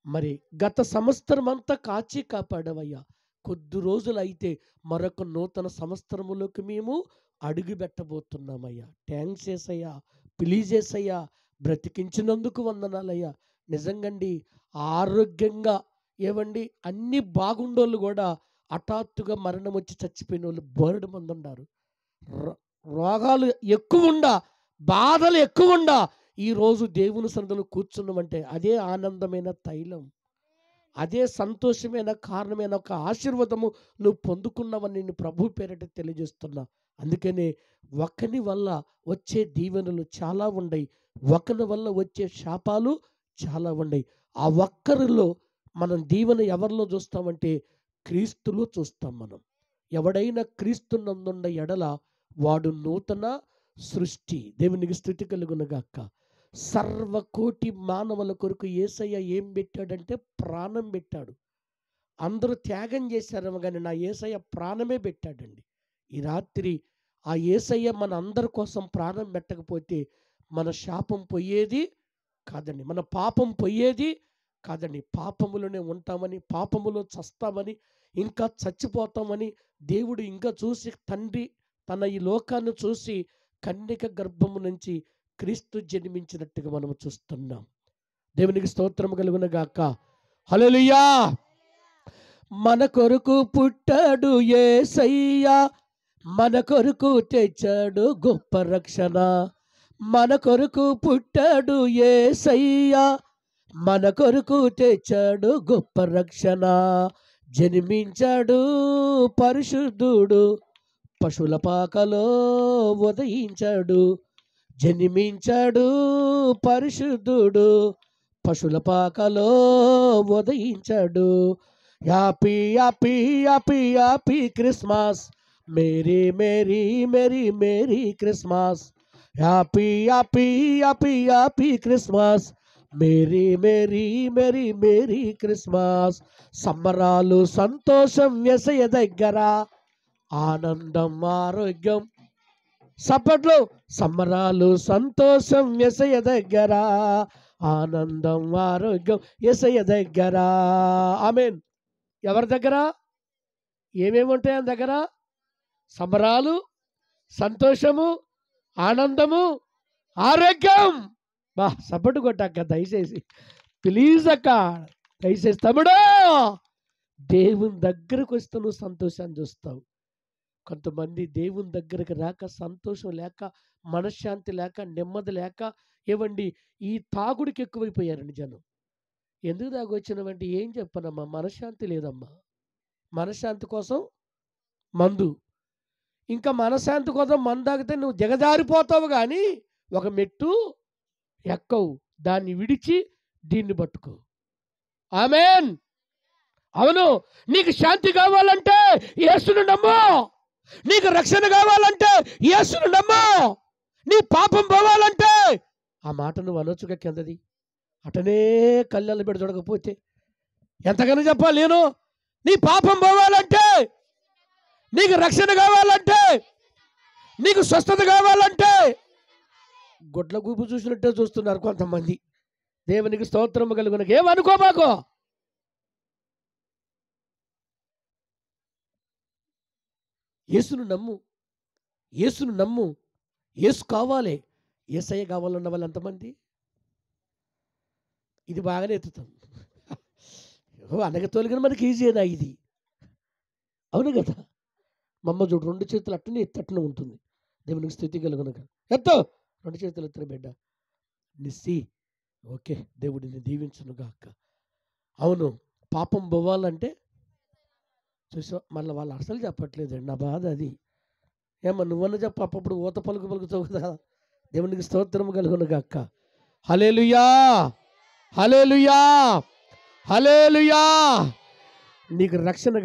మరి గత సంవత్సరం అంతా కాచి కాపాడవయ్యా. కొద్ది రోజులు అయితే మరొక నూతన సంవత్సరములోకి మేము అడుగు పెట్టబోతున్నామయ్యా. థ్యాంక్స్ ఏసయ్యా, ప్లీజ్ ఏసయ్యా, బ్రతికించినందుకు వందనాలయ్యా. నిజంగండి, ఆరోగ్యంగా ఏవండి అన్ని బాగుండోళ్ళు కూడా హఠాత్తుగా మరణం వచ్చి చచ్చిపోయిన వాళ్ళు బోలెడు మంది ఉన్నారు. రోగాలు ఎక్కువ ఉండా, బాధలు ఎక్కువ ఉండా ఈరోజు దేవుని సన్నిధిలో కూర్చున్నామంటే అదే ఆనందమైన తైలం, అదే సంతోషమైన కారణమైన ఒక ఆశీర్వాదము నువ్వు పొందుకున్నావని నేను ప్రభు పేరిట తెలియజేస్తున్నా. అందుకనే ఒకని వల్ల వచ్చే దీవెనలు చాలా ఉన్నాయి, ఒకని వల్ల వచ్చే శాపాలు చాలా ఉన్నాయి. ఆ ఒక్కరిలో మనం దీవెన ఎవరిలో చూస్తామంటే క్రీస్తులో చూస్తాం. మనం ఎవడైనా క్రీస్తునందున్న ఎడల వాడు నూతన సృష్టి. దేవునికి స్తుతి కలుగునుగాక. సర్వకోటి మానవుల కొరకు యేసయ్య ఏం పెట్టాడంటే ప్రాణం పెట్టాడు. అందరూ త్యాగం చేశారేమో కానీ నా యేసయ్య ప్రాణమే పెట్టాడండి. ఈ రాత్రి ఆ యేసయ్య మన అందరి కోసం ప్రాణం పెట్టకపోతే మన శాపం పోయేది కాదండి, మన పాపం పోయేది కాదండి. పాపములోనే ఉంటామని, పాపములో చస్తామని, ఇంకా చచ్చిపోతామని దేవుడు ఇంకా చూసి, తండ్రి తన ఈ లోకాన్ని చూసి కన్యక గర్భము నుంచి క్రీస్తు జన్మించినట్టుగా మనం చూస్తున్నాం. దేవునికి స్తోత్రము కలుగునుగాక. హల్లెలూయా. మన కొరకు పుట్టాడు యేసయ్య, మన కొరకు తెచ్చాడు గొప్ప రక్షణ. మన కొరకు పుట్టాడు యేసయ్య, మన కొరకు తెచ్చాడు గొప్ప రక్షణ. జన్మించాడు పరిశుద్ధుడు, పశువుల పాకలో ఉదయించాడు. జన్మించాడు పరిశుద్ధుడు, పశువుల పాకలో ఉదయించాడు. Happy happy happy happy Christmas, merry merry merry merry Christmas. Happy happy happy happy Christmas, merry merry merry merry Christmas. సంబరాలు సంతోషం యేసయ్య దగ్గర, ఆనందం ఆరోగ్యం. సప్పట్లు. సంబరాలు సంతోషం యేసయ్య దగ్గర, ఆనందం ఆరోగ్యం యేసయ్య దగ్గర. ఆమేన్. ఎవరి దగ్గర? ఏమేమి ఉంటాయి ఆయన దగ్గర? సంబరాలు, సంతోషము, ఆనందము, ఆరోగ్యం. బా సపోర్ట్ కొట్టాక దయచేసి, ప్లీజ్ అక్క, దయచేసి తమ్ముడు, దేవుని దగ్గరకు వస్తే నువ్వు సంతోషాన్ని చూస్తావు. కొంతమంది దేవుని దగ్గరకు రాక, సంతోషం లేక, మనశ్శాంతి లేక, నెమ్మది లేక, ఏవండి ఈ తాగుడికి ఎక్కువైపోయారండి జనం. ఎందుకు తాగొచ్చినామంటే ఏం చెప్పనమ్మా, మనశ్శాంతి లేదమ్మా. మనశ్శాంతి కోసం మందు, ఇంకా మనశ్శాంతి కోసం మందు తాగితే నువ్వు దిగజారిపోతావు, కానీ ఒక మెట్టు ఎక్కవు. దాన్ని విడిచి దీన్ని పట్టుకో. ఆమేన్. అవును. నీకు శాంతి కావాలంటే యేసును నమ్ము. నీకు రక్షణ కావాలంటే యేసును నమ్ము. నీ పాపం పోవాలంటే ఆ మాట నువ్వు అనొచ్చుగా కిందది. అటనే కళ్ళల్లో పెట్టి చూడకపోతే ఎంతగానో చెప్పాలి నేను. నీ పాపం పోవాలంటే, నీకు రక్షణ కావాలంటే, నీకు స్వస్థత కావాలంటే గుడ్ల గూపు చూసినట్టే చూస్తున్నారు కొంతమంది. దేవునికి స్తోత్రము కలుగునక. ఏమనుకోబాకో. యేసును నమ్ము, యేసును నమ్ము. యేసు కావాలి, యేసయ్య కావాలన్న వాళ్ళు ఎంతమంది? ఇది బాగానే ఎత్తుతాం. అనగ తోలిగిన మనకి ఈజీనా ఇది? అవును కదా. మా అమ్మ చూడు, రెండు చేతులు అట్టనే ఎత్తట్టునే ఉంటుంది. దేవునికి స్థితి కలుగునక. ఎత్తో రెండు చేతులు ఎత్తున బిడ్డ. నిస్సి. ఓకే, దేవుడిని దీవించునుగాక. అవును, పాపం పోవాలంటే చూసా, మళ్ళీ వాళ్ళు అసలు చెప్పట్లేదండి. నా బాధ అది. ఏమో నువ్వన్న చెప్ప, అప్పుడు ఊత పలుకు పలుకుతావు కదా. దేవునికి స్తోత్రం కలుగునుగాక. హల్లెలూయా, హల్లెలూయా, హల్లెలూయా. నీకు రక్షణ